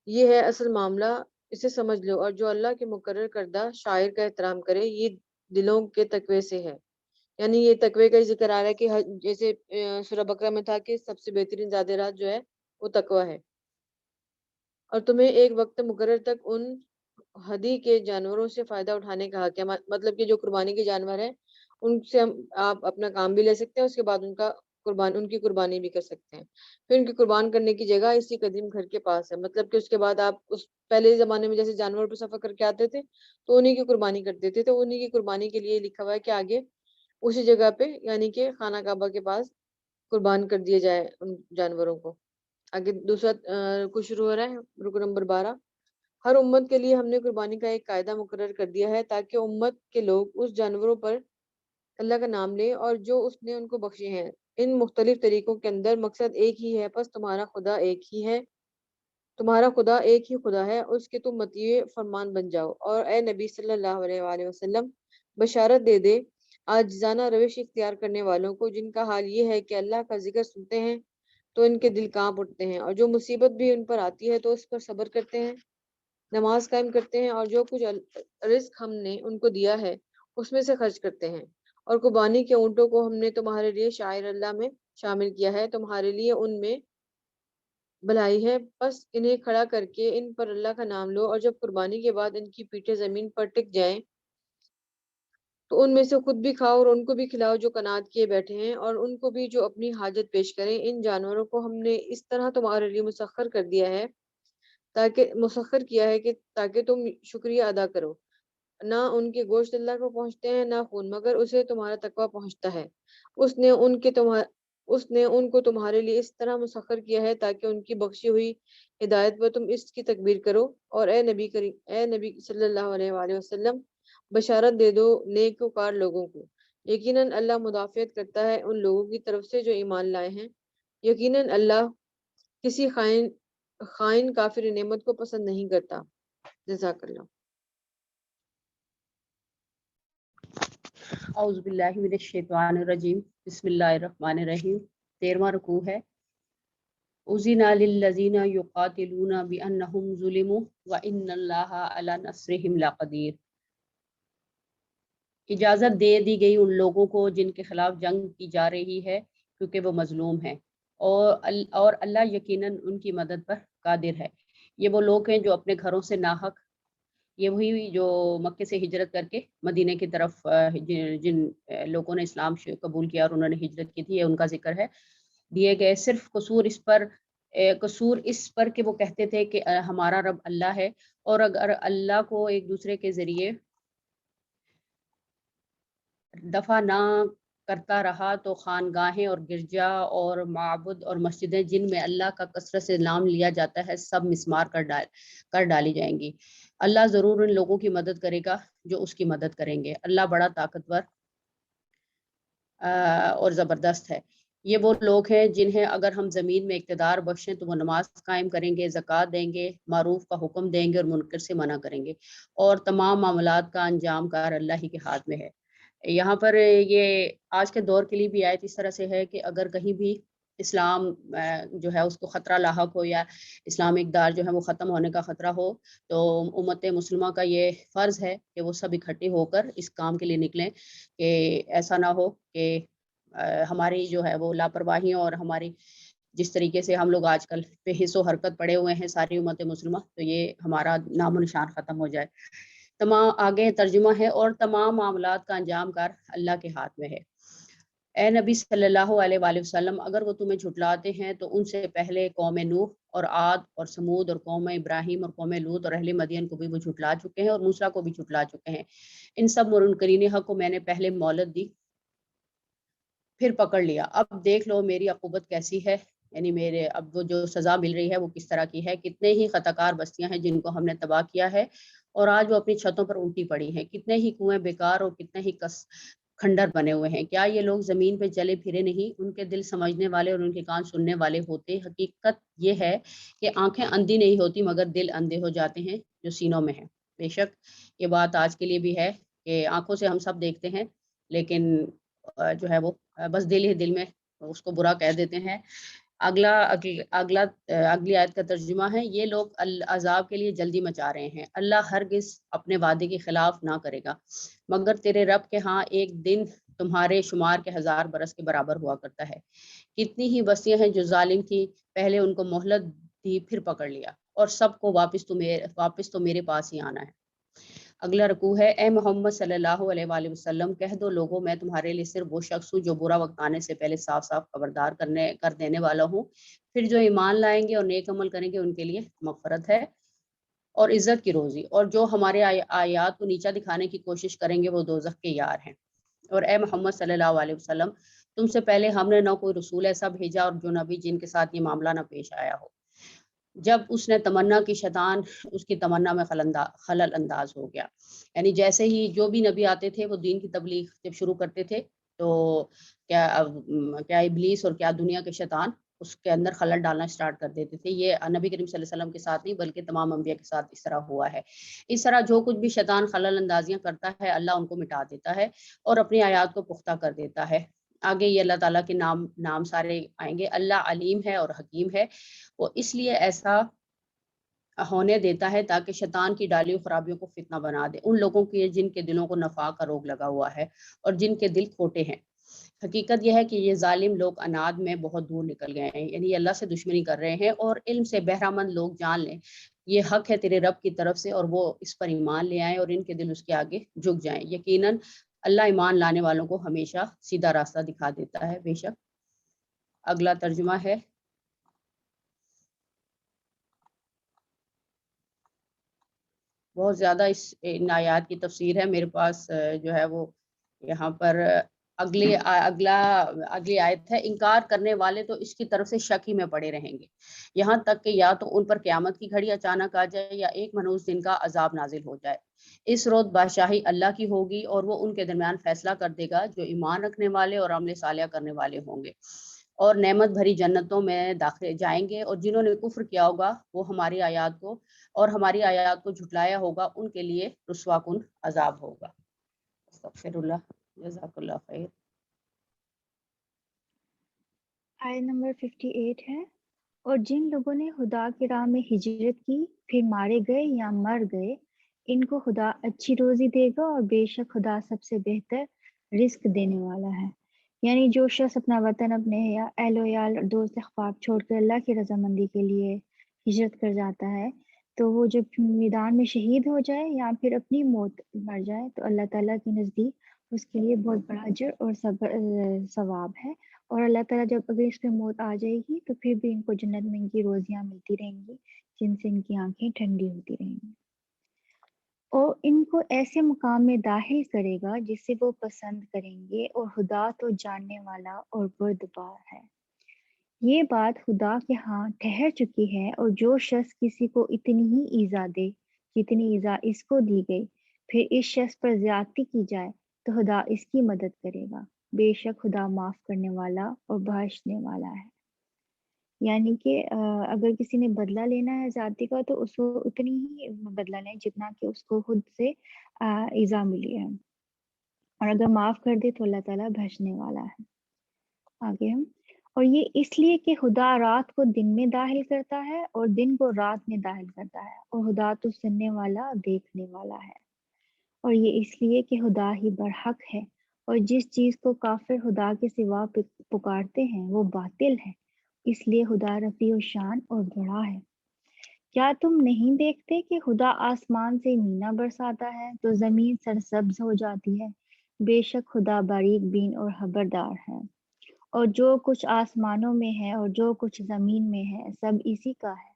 یہ ہے اصل معاملہ، اسے سمجھ لو، اور جو اللہ کے مقرر کردہ شاعر کا احترام کرے یہ دلوں کے تقوی سے ہے۔ یعنی یہ تقوی کا ذکر آ رہا ہے کہ جیسے سورہ بقرہ میں تھا کہ سب سے بہترین زادرات جو ہے وہ تقوی ہے، اور تمہیں ایک وقت مقرر تک ان ہدی کے جانوروں سے فائدہ اٹھانے کا حق ہے، مطلب کہ جو قربانی کے جانور ہیں ان سے آپ اپنا کام بھی لے سکتے ہیں، اس کے بعد ان کی قربانی بھی کر سکتے ہیں۔ پھر ان کی قربان کرنے کی جگہ اسی قدیم گھر کے پاس ہے، مطلب کہ اس کے بعد آپ اس پہلے زمانے میں جیسے جانور پر سفر کر کے آتے تھے تو انہی کی قربانی کرتے تھے، تو انہی کی قربانی کے لیے لکھا ہوا ہے کہ آگے اسی جگہ پہ یعنی کہ خانہ کعبہ کے پاس قربان کر دیا جائے ان جانوروں کو۔ آگے دوسرا کچھ شروع ہو رہا ہے، رکو نمبر 12، ہر امت کے لیے ہم نے قربانی کا ایک قاعدہ مقرر کر دیا ہے تاکہ امت کے لوگ اس جانوروں پر اللہ کا نام لیں اور جو اس نے ان کو بخشے ہیں، ان مختلف طریقوں کے اندر مقصد ایک ہی ہے، پس تمہارا خدا ایک ہی خدا ہے، اس کے تم مطیع فرمان بن جاؤ، اور اے نبی صلی اللہ علیہ وآلہ وسلم بشارت دے دے عاجزانہ روش اختیار کرنے والوں کو، جن کا حال یہ ہے کہ اللہ کا ذکر سنتے ہیں تو ان کے دل کانپ اٹھتے ہیں، اور جو مصیبت بھی ان پر آتی ہے تو اس پر صبر کرتے ہیں، نماز قائم کرتے ہیں، اور جو کچھ رزق ہم نے ان کو دیا ہے اس میں سے خرچ کرتے ہیں، اور قربانی کے اونٹوں کو ہم نے تمہارے لیے شاعر اللہ میں شامل کیا ہے، تمہارے لیے ان میں بھلائی ہے، بس انہیں کھڑا کر کے ان پر اللہ کا نام لو، اور جب قربانی کے بعد ان کی پیٹھیں زمین پر ٹک جائیں تو ان میں سے خود بھی کھاؤ اور ان کو بھی کھلاؤ جو قناعت کیے بیٹھے ہیں، اور ان کو بھی جو اپنی حاجت پیش کریں۔ ان جانوروں کو ہم نے اس طرح تمہارے لیے مسخر کیا ہے کہ تاکہ تم شکریہ ادا کرو، نہ ان کے گوشت اللہ کو پہنچتے ہیں نہ خون، مگر اسے تمہارا تقوی پہنچتا ہے۔ اس نے ان کو تمہارے لیے اس طرح مسخر کیا ہے تاکہ ان کی بخشی ہوئی ہدایت پر تم اس کی تکبیر کرو، اور اے نبی صلی اللہ علیہ وآلہ وسلم بشارت دے دو نیکوکار لوگوں کو یقیناً اللہ مدافعت کرتا ہے ان لوگوں کی طرف سے جو ایمان لائے ہیں، یقیناً اللہ کسی خائن کافر نعمت کو پسند نہیں کرتا۔ جزاک اللہ۔ اعوذ باللہ من الشیطان الرجیم، بسم اللہ الرحمن الرحیم۔ 13واں رکوع ہے۔ اذن للذین یقاتلون بانہم ظلموا وان اللہ علی نصرہم لقدیر۔ اجازت دے دی گئی ان لوگوں کو جن کے خلاف جنگ کی جا رہی ہے کیونکہ وہ مظلوم ہیں، اور اللہ یقیناً ان کی مدد پر قادر ہے۔ یہ وہ لوگ ہیں جو اپنے گھروں سے ناحق، یہ وہی جو مکے سے ہجرت کر کے مدینہ کی طرف جن لوگوں نے اسلام قبول کیا اور انہوں نے ہجرت کی تھی، یہ ان کا ذکر ہے۔ دیے گئے صرف قصور اس پر کہ وہ کہتے تھے کہ ہمارا رب اللہ ہے، اور اگر اللہ کو ایک دوسرے کے ذریعے دفع نہ کرتا رہا تو خانگاہیں اور گرجا اور معبد اور مسجدیں جن میں اللہ کا کثرت سے نام لیا جاتا ہے سب مسمار کر ڈالی جائیں گی۔ اللہ ضرور ان لوگوں کی مدد کرے گا جو اس کی مدد کریں گے۔ اللہ بڑا طاقتور اور زبردست ہے۔ یہ وہ لوگ ہیں جنہیں اگر ہم زمین میں اقتدار بخشیں تو وہ نماز قائم کریں گے، زکوٰۃ دیں گے، معروف کا حکم دیں گے اور منکر سے منع کریں گے، اور تمام معاملات کا انجام کار اللہ ہی کے ہاتھ میں ہے۔ یہاں پر یہ آج کے دور کے لیے بھی آیت اس طرح سے ہے کہ اگر کہیں بھی اسلام جو ہے اس کو خطرہ لاحق ہو یا اسلامک دار جو ہے وہ ختم ہونے کا خطرہ ہو، تو امت مسلمہ کا یہ فرض ہے کہ وہ سب اکٹھے ہو کر اس کام کے لیے نکلیں، کہ ایسا نہ ہو کہ ہماری جو ہے وہ لاپرواہیاں اور ہماری جس طریقے سے ہم لوگ آج کل پہ حص و حرکت پڑے ہوئے ہیں ساری امت مسلمہ، تو یہ ہمارا نام و نشان ختم ہو جائے۔ آگے ترجمہ ہے، اور تمام معاملات کا انجام کار اللہ کے ہاتھ میں ہے۔ اے نبی صلی اللہ علیہ وآلہ وسلم، اگر وہ تمہیں جھٹلاتے ہیں تو ان سے پہلے قوم نوح اور عاد اور سمود اور قوم ابراہیم اور قوم لوط اور اہل مدین کو بھی وہ جھٹلا چکے ہیں، اور موسیٰ کو بھی جھٹلا چکے ہیں۔ ان سب منکرین حق کو میں نے پہلے مہلت دی، پھر پکڑ لیا۔ اب دیکھ لو میری عقوبت کیسی ہے، یعنی میرے اب وہ جو سزا مل رہی ہے وہ کس طرح کی ہے۔ کتنے ہی خطاکار بستیاں ہیں جن کو ہم نے تباہ کیا ہے، اور آج وہ اپنی چھتوں پر الٹی پڑی ہیں۔ کتنے ہی کنویں بیکار اور کتنے ہی کھنڈر بنے ہوئے ہیں۔ کیا یہ لوگ زمین پہ چلے پھرے نہیں؟ ان کے دل سمجھنے والے اور ان کے کان سننے والے ہوتے۔ حقیقت یہ ہے کہ آنکھیں اندھی نہیں ہوتی مگر دل اندھے ہو جاتے ہیں جو سینوں میں ہیں۔ بے شک یہ بات آج کے لیے بھی ہے کہ آنکھوں سے ہم سب دیکھتے ہیں، لیکن جو ہے وہ بس دل میں اس کو برا کہہ دیتے ہیں۔ اگلی آیت کا ترجمہ ہے، یہ لوگ عذاب کے لیے جلدی مچا رہے ہیں، اللہ ہرگز اپنے وعدے کے خلاف نہ کرے گا، مگر تیرے رب کے ہاں ایک دن تمہارے شمار کے 1000 برس کے برابر ہوا کرتا ہے۔ کتنی ہی بستیاں ہیں جو ظالم تھی، پہلے ان کو مہلت دی پھر پکڑ لیا، اور سب کو واپس تو میرے پاس ہی آنا ہے۔ اگلا رکوع ہے، اے محمد صلی اللہ علیہ وآلہ وسلم، کہہ دو لوگوں میں تمہارے لیے صرف وہ شخص ہوں جو برا وقت آنے سے پہلے صاف صاف خبردار کر دینے والا ہوں، پھر جو ایمان لائیں گے اور نیک عمل کریں گے ان کے لیے مغفرت ہے اور عزت کی روزی، اور جو ہمارے آیات کو نیچا دکھانے کی کوشش کریں گے وہ دوزخ کے یار ہیں۔ اور اے محمد صلی اللہ علیہ وسلم، تم سے پہلے ہم نے نہ کوئی رسول ایسا بھیجا اور جو نبی جن کے ساتھ یہ معاملہ نہ پیش آیا ہو۔ جب اس نے تمنا کی شیطان اس کی تمنا میں خلل انداز ہو گیا، یعنی جیسے ہی جو بھی نبی آتے تھے وہ دین کی تبلیغ جب شروع کرتے تھے تو کیا ابلیس اور کیا دنیا کے شیطان اس کے اندر خلل ڈالنا سٹارٹ کر دیتے تھے۔ یہ نبی کریم صلی اللہ علیہ وسلم کے ساتھ نہیں بلکہ تمام انبیاء کے ساتھ اس طرح ہوا ہے۔ اس طرح جو کچھ بھی شیطان خلل اندازیاں کرتا ہے اللہ ان کو مٹا دیتا ہے اور اپنی آیات کو پختہ کر دیتا ہے۔ آگے یہ اللہ تعالیٰ کے نام سارے آئیں گے۔ اللہ علیم ہے اور حکیم ہے، وہ اس لیے ایسا ہونے دیتا ہے تاکہ شیطان کی ڈالی خرابیوں کو فتنہ بنا دے ان لوگوں کی جن کے دلوں کو نفاق کا روگ لگا ہوا ہے اور جن کے دل کھوٹے ہیں۔ حقیقت یہ ہے کہ یہ ظالم لوگ اناد میں بہت دور نکل گئے ہیں، یعنی اللہ سے دشمنی کر رہے ہیں، اور علم سے بہرہ مند لوگ جان لیں یہ حق ہے تیرے رب کی طرف سے، اور وہ اس پر ایمان لے آئیں اور ان کے دل اس کے آگے جھک جائیں۔ یقیناً اللہ ایمان لانے والوں کو ہمیشہ سیدھا راستہ دکھا دیتا ہے۔ بے شک اگلا ترجمہ ہے، بہت زیادہ ان آیات کی تفسیر ہے، میرے پاس جو ہے وہ یہاں پر اگلی آیت ہے، انکار کرنے والے تو اس کی طرف سے شک ہی میں پڑے رہیں گے یہاں تک کہ یا تو ان پر قیامت کی گھڑی اچانک آ جائے یا ایک منحوس دن کا عذاب نازل ہو جائے۔ اس روز بادشاہی اللہ کی ہوگی اور وہ ان کے درمیان فیصلہ کر دے گا جو ایمان رکھنے والے اور عمل صالح کرنے والے ہوں گے، اور نعمت بھری جنتوں میں داخل جائیں گے، اور جنہوں نے کفر کیا ہوگا وہ ہماری آیات کو جھٹلایا ہوگا، ان کے لیے رسوا کن عذاب ہوگا۔ استغفر اللہ، جزاک اللہ خیر۔ آیت نمبر 58 ہے، اور جن لوگوں نے خدا کی راہ میں ہجرت کی پھر مارے گئے یا مر گئے، ان کو خدا اچھی روزی دے گا اور بے شک خدا سب سے بہتر رزق دینے والا ہے۔ یعنی جو شخص اپنا وطن، اپنے اہل و عیال اور دوست احباب چھوڑ کر اللہ کی رضامندی کے لیے ہجرت کر جاتا ہے، تو وہ جب میدان میں شہید ہو جائے یا پھر اپنی موت مر جائے تو اللہ تعالیٰ کے نزدیک اس کے لیے بہت بڑا اجر اور ثواب ہے، اور اللہ تعالیٰ جب اگر اس پہ موت آ جائے گی تو پھر بھی ان کو جنت میں ان کی روزیاں ملتی رہیں گی جن سے ان کی آنکھیں ٹھنڈی ہوتی رہیں گی، اور ان کو ایسے مقام میں داخل کرے گا جسے وہ پسند کریں گے، اور خدا تو جاننے والا اور بردبار ہے۔ یہ بات خدا کے ہاں ٹھہر چکی ہے، اور جو شخص کسی کو اتنی ہی ایذا دے جتنی ایذا اس کو دی گئی، پھر اس شخص پر زیادتی کی جائے تو خدا اس کی مدد کرے گا، بے شک خدا معاف کرنے والا اور بخشنے والا ہے۔ یعنی کہ اگر کسی نے بدلہ لینا ہے زیادتی کا تو اس کو اتنی ہی بدلہ لیں جتنا کہ اس کو خود سے ایذا ملی ہے، اور اگر معاف کر دے تو اللہ تعالیٰ بخشنے والا ہے۔ آگے ہم، اور یہ اس لیے کہ خدا رات کو دن میں داخل کرتا ہے اور دن کو رات میں داخل کرتا ہے، اور خدا تو سننے والا دیکھنے والا ہے، اور یہ اس لیے کہ خدا ہی برحق ہے، اور جس چیز کو کافر خدا کے سوا پکارتے ہیں وہ باطل ہے، اس لیے خدا رفیع و شان اور بڑا ہے۔ کیا تم نہیں دیکھتے کہ خدا آسمان سے مینا برساتا ہے تو زمین سرسبز ہو جاتی ہے؟ بے شک خدا باریک بین اور خبردار ہے، اور جو کچھ آسمانوں میں ہے اور جو کچھ زمین میں ہے سب اسی کا ہے،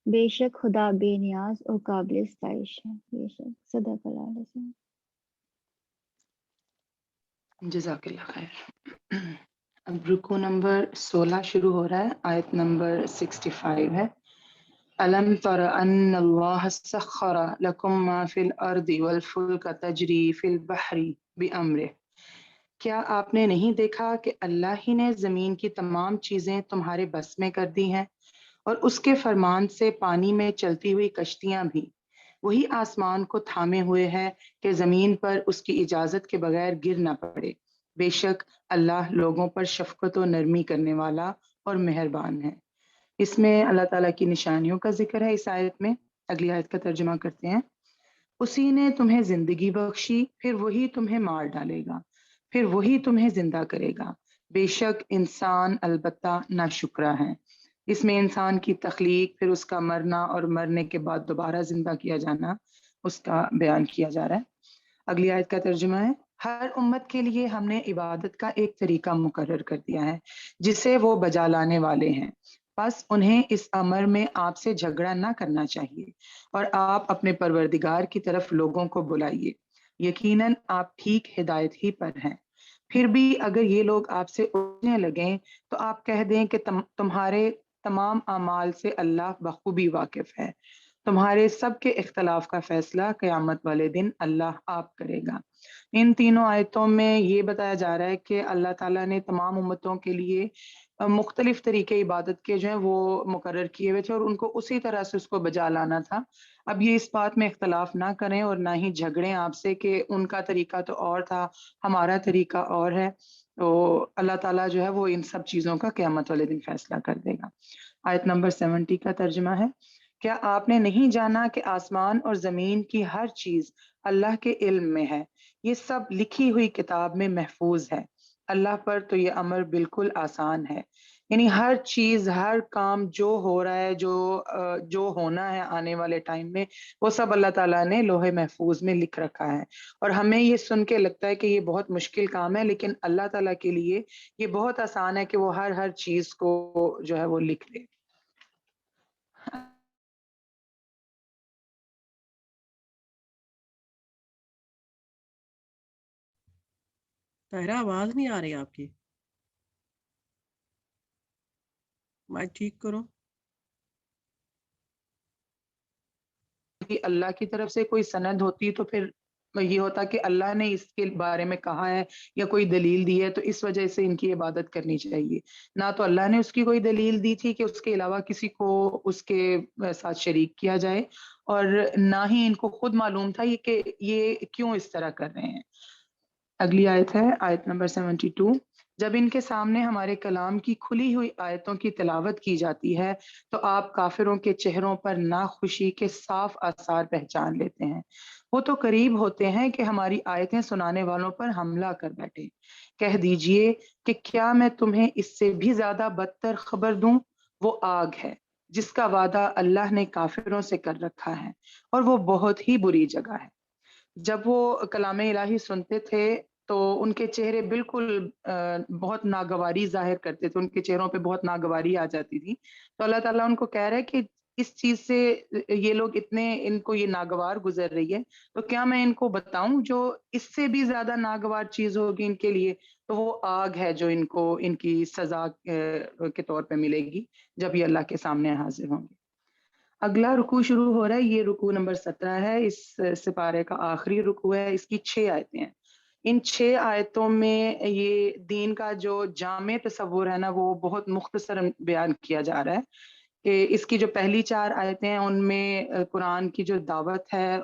بے شک خدا بے نیاز اور قابل ستائش ہے۔ بے شک صدق اللہ علیہ وسلم۔ جزاک اللہ خیر۔ اب رکو نمبر 16 شروع ہو رہا ہے، آیت نمبر 65 ہے۔ أَلَمْ تَرَ أَنَّ اللَّهَ سَخَّرَ لَكُم مَّا فِي الْأَرْضِ وَالْفُلْكَ تَجْرِي فِي الْبَحْرِ بِأَمْرِهِ، کیا آپ نے نہیں دیکھا کہ اللہ ہی نے زمین کی تمام چیزیں تمہارے بس میں کر دی ہیں، اور اس کے فرمان سے پانی میں چلتی ہوئی کشتیاں بھی؟ وہی آسمان کو تھامے ہوئے ہے کہ زمین پر اس کی اجازت کے بغیر گر نہ پڑے۔ بے شک اللہ لوگوں پر شفقت و نرمی کرنے والا اور مہربان ہے۔ اس میں اللہ تعالیٰ کی نشانیوں کا ذکر ہے۔ اس آیت میں اگلی آیت کا ترجمہ کرتے ہیں۔ اسی نے تمہیں زندگی بخشی، پھر وہی تمہیں مار ڈالے گا، پھر وہی تمہیں زندہ کرے گا۔ بے شک انسان البتہ ناشکرا ہے۔ اس میں انسان کی تخلیق، پھر اس کا مرنا اور مرنے کے بعد دوبارہ زندہ کیا جانا، اس کا بیان کیا جا رہا ہے۔ اگلی آیت کا ترجمہ ہے، ہر امت کے لیے ہم نے عبادت کا ایک طریقہ مقرر کر دیا ہے جسے وہ بجا لانے والے ہیں، بس انہیں اس امر میں آپ سے جھگڑا نہ کرنا چاہیے، اور آپ اپنے پروردگار کی طرف لوگوں کو بلائیے، یقیناً آپ ٹھیک ہدایت ہی پر ہیں۔ پھر بھی اگر یہ لوگ آپ سے الجھنے لگیں تو آپ کہہ دیں کہ تمہارے تمام اعمال سے اللہ بخوبی واقف ہے، تمہارے سب کے اختلاف کا فیصلہ قیامت والے دن اللہ آپ کرے گا۔ ان تینوں آیتوں میں یہ بتایا جا رہا ہے کہ اللہ تعالیٰ نے تمام امتوں کے لیے مختلف طریقے عبادت کے جو ہیں وہ مقرر کیے ہوئے تھے، اور ان کو اسی طرح سے اس کو بجا لانا تھا۔ اب یہ اس بات میں اختلاف نہ کریں اور نہ ہی جھگڑیں آپ سے کہ ان کا طریقہ تو اور تھا، ہمارا طریقہ اور ہے۔ تو اللہ تعالیٰ جو ہے وہ ان سب چیزوں کا قیامت والے دن فیصلہ کر دے گا۔ آیت نمبر 70 کا ترجمہ ہے، کیا آپ نے نہیں جانا کہ آسمان اور زمین کی ہر چیز اللہ کے علم میں ہے، یہ سب لکھی ہوئی کتاب میں محفوظ ہے، اللہ پر تو یہ امر بالکل آسان ہے۔ یعنی ہر چیز، ہر کام جو ہو رہا ہے، جو ہونا ہے آنے والے ٹائم میں، وہ سب اللہ تعالیٰ نے لوح محفوظ میں لکھ رکھا ہے۔ اور ہمیں یہ سن کے لگتا ہے کہ یہ بہت مشکل کام ہے، لیکن اللہ تعالیٰ کے لیے یہ بہت آسان ہے کہ وہ ہر چیز کو جو ہے وہ لکھ دے۔ طاہرہ آواز نہیں آ رہی آپ کی، مائک ٹھیک کرو۔ کہ اللہ کی طرف سے کوئی سند ہوتی تو پھر یہ ہوتا کہ اللہ نے اس کے بارے میں کہا ہے یا کوئی دلیل دی ہے تو اس وجہ سے ان کی عبادت کرنی چاہیے، نہ تو اللہ نے اس کی کوئی دلیل دی تھی کہ اس کے علاوہ کسی کو اس کے ساتھ شریک کیا جائے، اور نہ ہی ان کو خود معلوم تھا یہ کہ یہ کیوں اس طرح کر رہے ہیں۔ اگلی آیت ہے آیت نمبر 72۔ جب ان کے سامنے ہمارے کلام کی کھلی ہوئی آیتوں کی تلاوت کی جاتی ہے تو آپ کافروں کے چہروں پر ناخوشی کے صاف آثار پہچان لیتے ہیں، وہ تو قریب ہوتے ہیں کہ ہماری آیتیں سنانے والوں پر حملہ کر بیٹھے۔ کہہ دیجئے کہ کیا میں تمہیں اس سے بھی زیادہ بدتر خبر دوں؟ وہ آگ ہے جس کا وعدہ اللہ نے کافروں سے کر رکھا ہے، اور وہ بہت ہی بری جگہ ہے۔ جب وہ کلام الہی سنتے تھے تو ان کے چہرے بالکل بہت ناگواری ظاہر کرتے تھے، ان کے چہروں پہ بہت ناگواری آ جاتی تھی، تو اللہ تعالیٰ ان کو کہہ رہا ہے کہ اس چیز سے یہ لوگ اتنے ان کو یہ ناگوار گزر رہی ہے تو کیا میں ان کو بتاؤں جو اس سے بھی زیادہ ناگوار چیز ہوگی ان کے لیے، تو وہ آگ ہے جو ان کو ان کی سزا کے طور پہ ملے گی جب یہ اللہ کے سامنے حاضر ہوں گے۔ اگلا رکوع شروع ہو رہا ہے، یہ رکوع نمبر 17 ہے، اس سپارے کا آخری رکوع ہے، اس کی 6 آیتیں ہیں۔ ان 6 آیتوں میں یہ دین کا جو جامع تصور ہے نا وہ بہت مختصر بیان کیا جا رہا ہے کہ اس کی جو پہلی 4 آیتیں ہیں ان میں قرآن کی جو دعوت ہے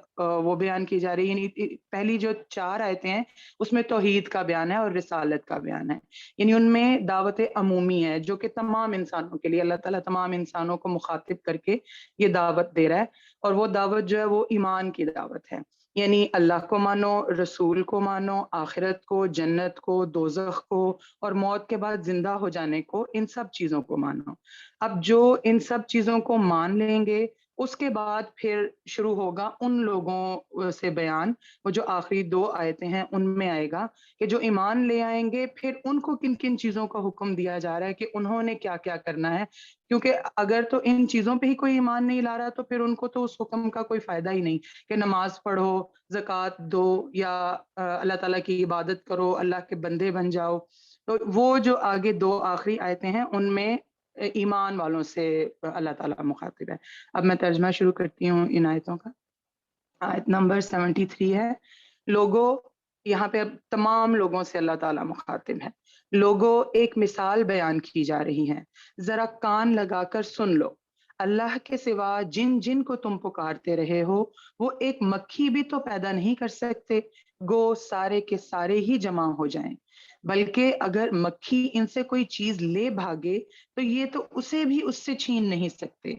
وہ بیان کی جا رہی ہے، یعنی پہلی جو 4 آیتیں ہیں اس میں توحید کا بیان ہے اور رسالت کا بیان ہے، یعنی ان میں دعوت عمومی ہے جو کہ تمام انسانوں کے لیے اللہ تعالیٰ تمام انسانوں کو مخاطب کر کے یہ دعوت دے رہا ہے، اور وہ دعوت جو ہے وہ ایمان کی دعوت ہے، یعنی اللہ کو مانو، رسول کو مانو، آخرت کو، جنت کو، دوزخ کو اور موت کے بعد زندہ ہو جانے کو، ان سب چیزوں کو مانو۔ اب جو ان سب چیزوں کو مان لیں گے اس کے بعد پھر شروع ہوگا ان لوگوں سے بیان، وہ جو آخری 2 آیتیں ہیں ان میں آئے گا کہ جو ایمان لے آئیں گے پھر ان کو کن کن چیزوں کا حکم دیا جا رہا ہے کہ انہوں نے کیا کیا کرنا ہے، کیونکہ اگر تو ان چیزوں پہ ہی کوئی ایمان نہیں لا رہا تو پھر ان کو تو اس حکم کا کوئی فائدہ ہی نہیں کہ نماز پڑھو، زکوٰۃ دو یا اللہ تعالیٰ کی عبادت کرو، اللہ کے بندے بن جاؤ۔ تو وہ جو آگے 2 آخری آیتیں ہیں ان میں ایمان والوں سے اللہ تعالیٰ مخاطب ہے۔ اب میں ترجمہ شروع کرتی ہوں ان آیتوں کا۔ آیت نمبر 73 ہے، لوگوں، یہاں پہ اب تمام لوگوں سے اللہ تعالیٰ مخاطب ہے، لوگوں ایک مثال بیان کی جا رہی ہے، ذرا کان لگا کر سن لو، اللہ کے سوا جن جن کو تم پکارتے رہے ہو وہ ایک مکھی بھی تو پیدا نہیں کر سکتے، گو سارے کے سارے ہی جمع ہو جائیں، بلکہ اگر مکھی ان سے کوئی چیز لے بھاگے تو یہ تو اسے بھی اس سے چھین نہیں سکتے،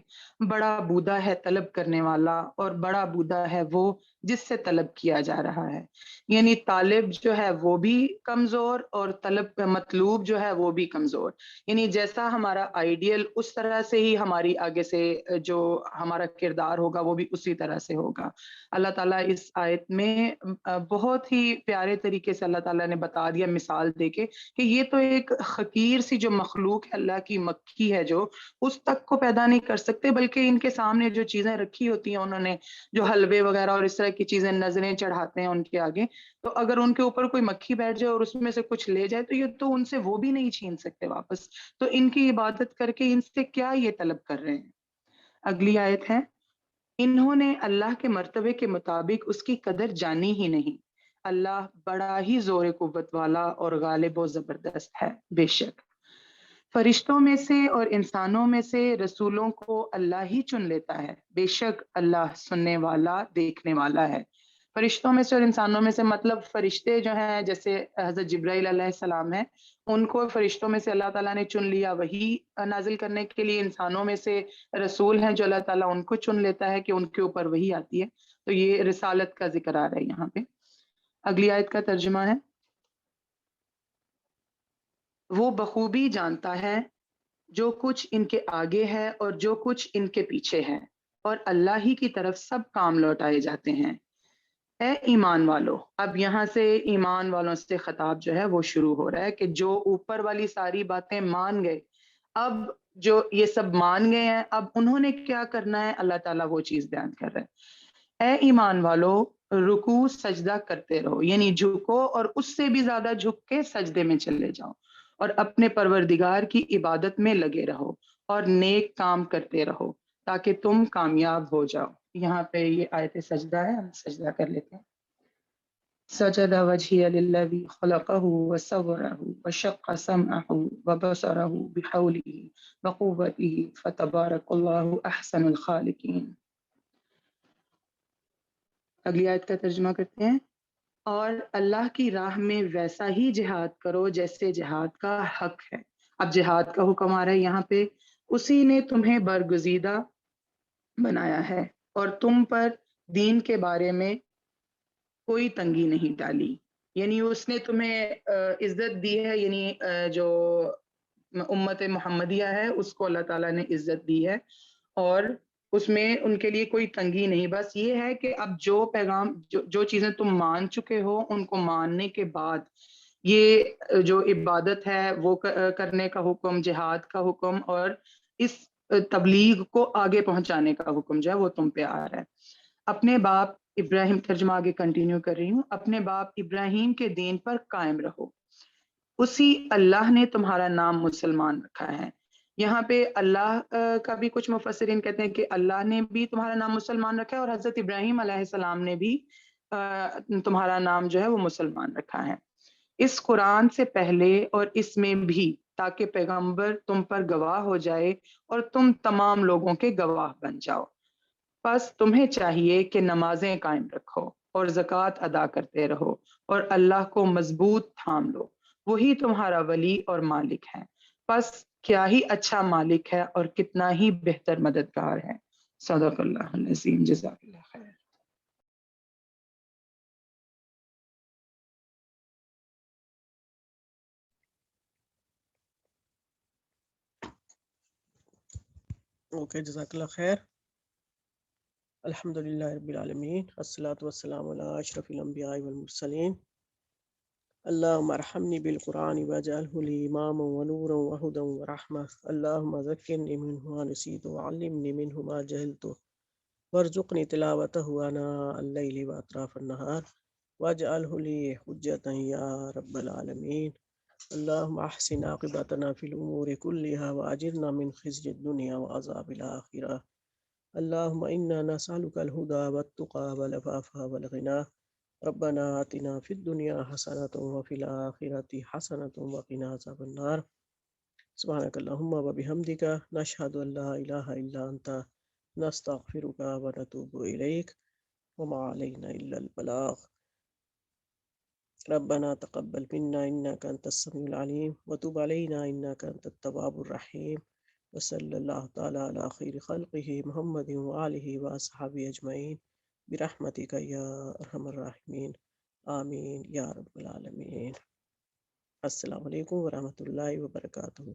بڑا بودا ہے طلب کرنے والا اور بڑا بودا ہے وہ جس سے طلب کیا جا رہا ہے، یعنی طالب جو ہے وہ بھی کمزور اور طلب مطلوب جو ہے وہ بھی کمزور، یعنی جیسا ہمارا آئیڈیل اس طرح سے ہی ہماری آگے سے جو ہمارا کردار ہوگا وہ بھی اسی طرح سے ہوگا۔ اللہ تعالیٰ اس آیت میں بہت ہی پیارے طریقے سے اللہ تعالیٰ نے بتا دیا مثال دے کے کہ یہ تو ایک حقیر سی جو مخلوق ہے، اللہ کی مکھی ہے جو اس تک کو پیدا نہیں کر سکتے، بلکہ ان کے سامنے جو چیزیں رکھی ہوتی ہیں انہوں نے جو حلوے وغیرہ اور اس طرح کی چیزیں نظریں چڑھاتے ہیں ان کے آگے، تو اگر ان کے اوپر کوئی مکھی بیٹھ جائے اور اس میں سے کچھ لے جائے تو یہ تو ان سے وہ بھی نہیں چھین سکتے واپس، تو ان کی عبادت کر کے ان سے کیا یہ طلب کر رہے ہیں۔ اگلی آیت ہے، انہوں نے اللہ کے مرتبے کے مطابق اس کی قدر جانی ہی نہیں، اللہ بڑا ہی زور قوت والا اور غالب و زبردست ہے، بے شک فرشتوں میں سے اور انسانوں میں سے رسولوں کو اللہ ہی چن لیتا ہے، بے شک اللہ سننے والا دیکھنے والا ہے۔ فرشتوں میں سے اور انسانوں میں سے مطلب فرشتے جو ہیں جیسے حضرت جبرائیل علیہ السلام ہیں ان کو فرشتوں میں سے اللہ تعالیٰ نے چن لیا وہی نازل کرنے کے لیے، انسانوں میں سے رسول ہیں جو اللہ تعالیٰ ان کو چن لیتا ہے کہ ان کے اوپر وہی آتی ہے، تو یہ رسالت کا ذکر آ رہا ہے یہاں پہ۔ اگلی آیت کا ترجمہ ہے، وہ بخوبی جانتا ہے جو کچھ ان کے آگے ہے اور جو کچھ ان کے پیچھے ہے، اور اللہ ہی کی طرف سب کام لوٹائے جاتے ہیں۔ اے ایمان والو، اب یہاں سے ایمان والوں سے خطاب جو ہے وہ شروع ہو رہا ہے کہ جو اوپر والی ساری باتیں مان گئے، اب جو یہ سب مان گئے ہیں اب انہوں نے کیا کرنا ہے، اللہ تعالیٰ وہ چیز بیان کر رہے ہیں۔ اے ایمان والو، رکوع سجدہ کرتے رہو، یعنی جھکو اور اس سے بھی زیادہ جھک کے سجدے میں چلے جاؤ، اور اپنے پروردگار کی عبادت میں لگے رہو اور نیک کام کرتے رہو تاکہ تم کامیاب ہو جاؤ۔ یہاں پہ یہ آیت سجدہ ہے، ہم سجدہ کر لیتے ہیں۔ سجد وجهي للذي خلقه وصوره وشق سمعه وبصره بحوله وقوته فتبارك الله احسن الخالقين۔ اگلی آیت کا ترجمہ کرتے ہیں۔ اور اللہ کی راہ میں ویسا ہی جہاد کرو جیسے جہاد کا حق ہے۔ اب جہاد کا حکم آ رہا ہے یہاں پہ۔ اسی نے تمہیں برگزیدہ بنایا ہے اور تم پر دین کے بارے میں کوئی تنگی نہیں ڈالی، یعنی اس نے تمہیں عزت دی ہے، یعنی جو امت محمدیہ ہے اس کو اللہ تعالیٰ نے عزت دی ہے، اور اس میں ان کے لیے کوئی تنگی نہیں۔ بس یہ ہے کہ اب جو پیغام جو چیزیں تم مان چکے ہو ان کو ماننے کے بعد یہ جو عبادت ہے وہ کرنے کا حکم، جہاد کا حکم اور اس تبلیغ کو آگے پہنچانے کا حکم جو ہے وہ تم پہ آ رہا ہے۔ اپنے باپ ابراہیم، ترجمہ آگے کنٹینیو کر رہی ہوں، اپنے باپ ابراہیم کے دین پر قائم رہو، اسی اللہ نے تمہارا نام مسلمان رکھا ہے۔ یہاں پہ اللہ کا بھی کچھ مفسرین کہتے ہیں کہ اللہ نے بھی تمہارا نام مسلمان رکھا ہے، اور حضرت ابراہیم علیہ السلام نے بھی تمہارا نام جو ہے وہ مسلمان رکھا ہے، اس قرآن سے پہلے اور اس میں بھی، تاکہ پیغمبر تم پر گواہ ہو جائے اور تم تمام لوگوں کے گواہ بن جاؤ۔ پس تمہیں چاہیے کہ نمازیں قائم رکھو اور زکوٰۃ ادا کرتے رہو اور اللہ کو مضبوط تھام لو، وہی تمہارا ولی اور مالک ہے۔ پس کیا ہی اچھا مالک ہے اور کتنا ہی بہتر مددگار ہے۔ صدق اللہ العظیم۔ جزاک اللہ خیر۔ اوکے، جزاک اللہ خیر۔ الحمدللہ رب العالمین، الصلاۃ والسلام علی اشرف الانبیاء والمرسلین۔ اللہم ارحمنی بالقرآن واجعلہ لی اماما ونورا وہدا ورحمہ، اللہم ذکرنی منہ ما نسیت وعلمنی منہ ما جہلت وارزقنی تلاوتہ آناء اللیل واطراف النہار واجعلہ لی حجتا یا رب العالمین۔ اللہم احسن عاقبتنا فی الامور کلہا واجرنا من خزی الدنیا وعذاب الآخرہ۔ اللہم انا نسألک الہدی والتقی والعفاف والغنی۔ ربنا آتنا فی الدنیا حسنۃ وفی الآخرۃ حسنۃ وقنا عذاب النار۔ سبحانک اللہم وبحمدک، نشہد ان لا الہ الا انت، نستغفرک ونتوب الیک، وما علینا الا البلاغ۔ ربنا تقبل منا انک انت السمیع العلیم وتب علینا انک انت التواب الرحیم، وصلی اللہ تعالی علی خیر خلقہ محمد وآلہ واصحابہ اجمعین برحمتک یا ارحم الراحمین، آمین یا رب العالمین۔ السلام علیکم ورحمۃ اللہ وبرکاتہ۔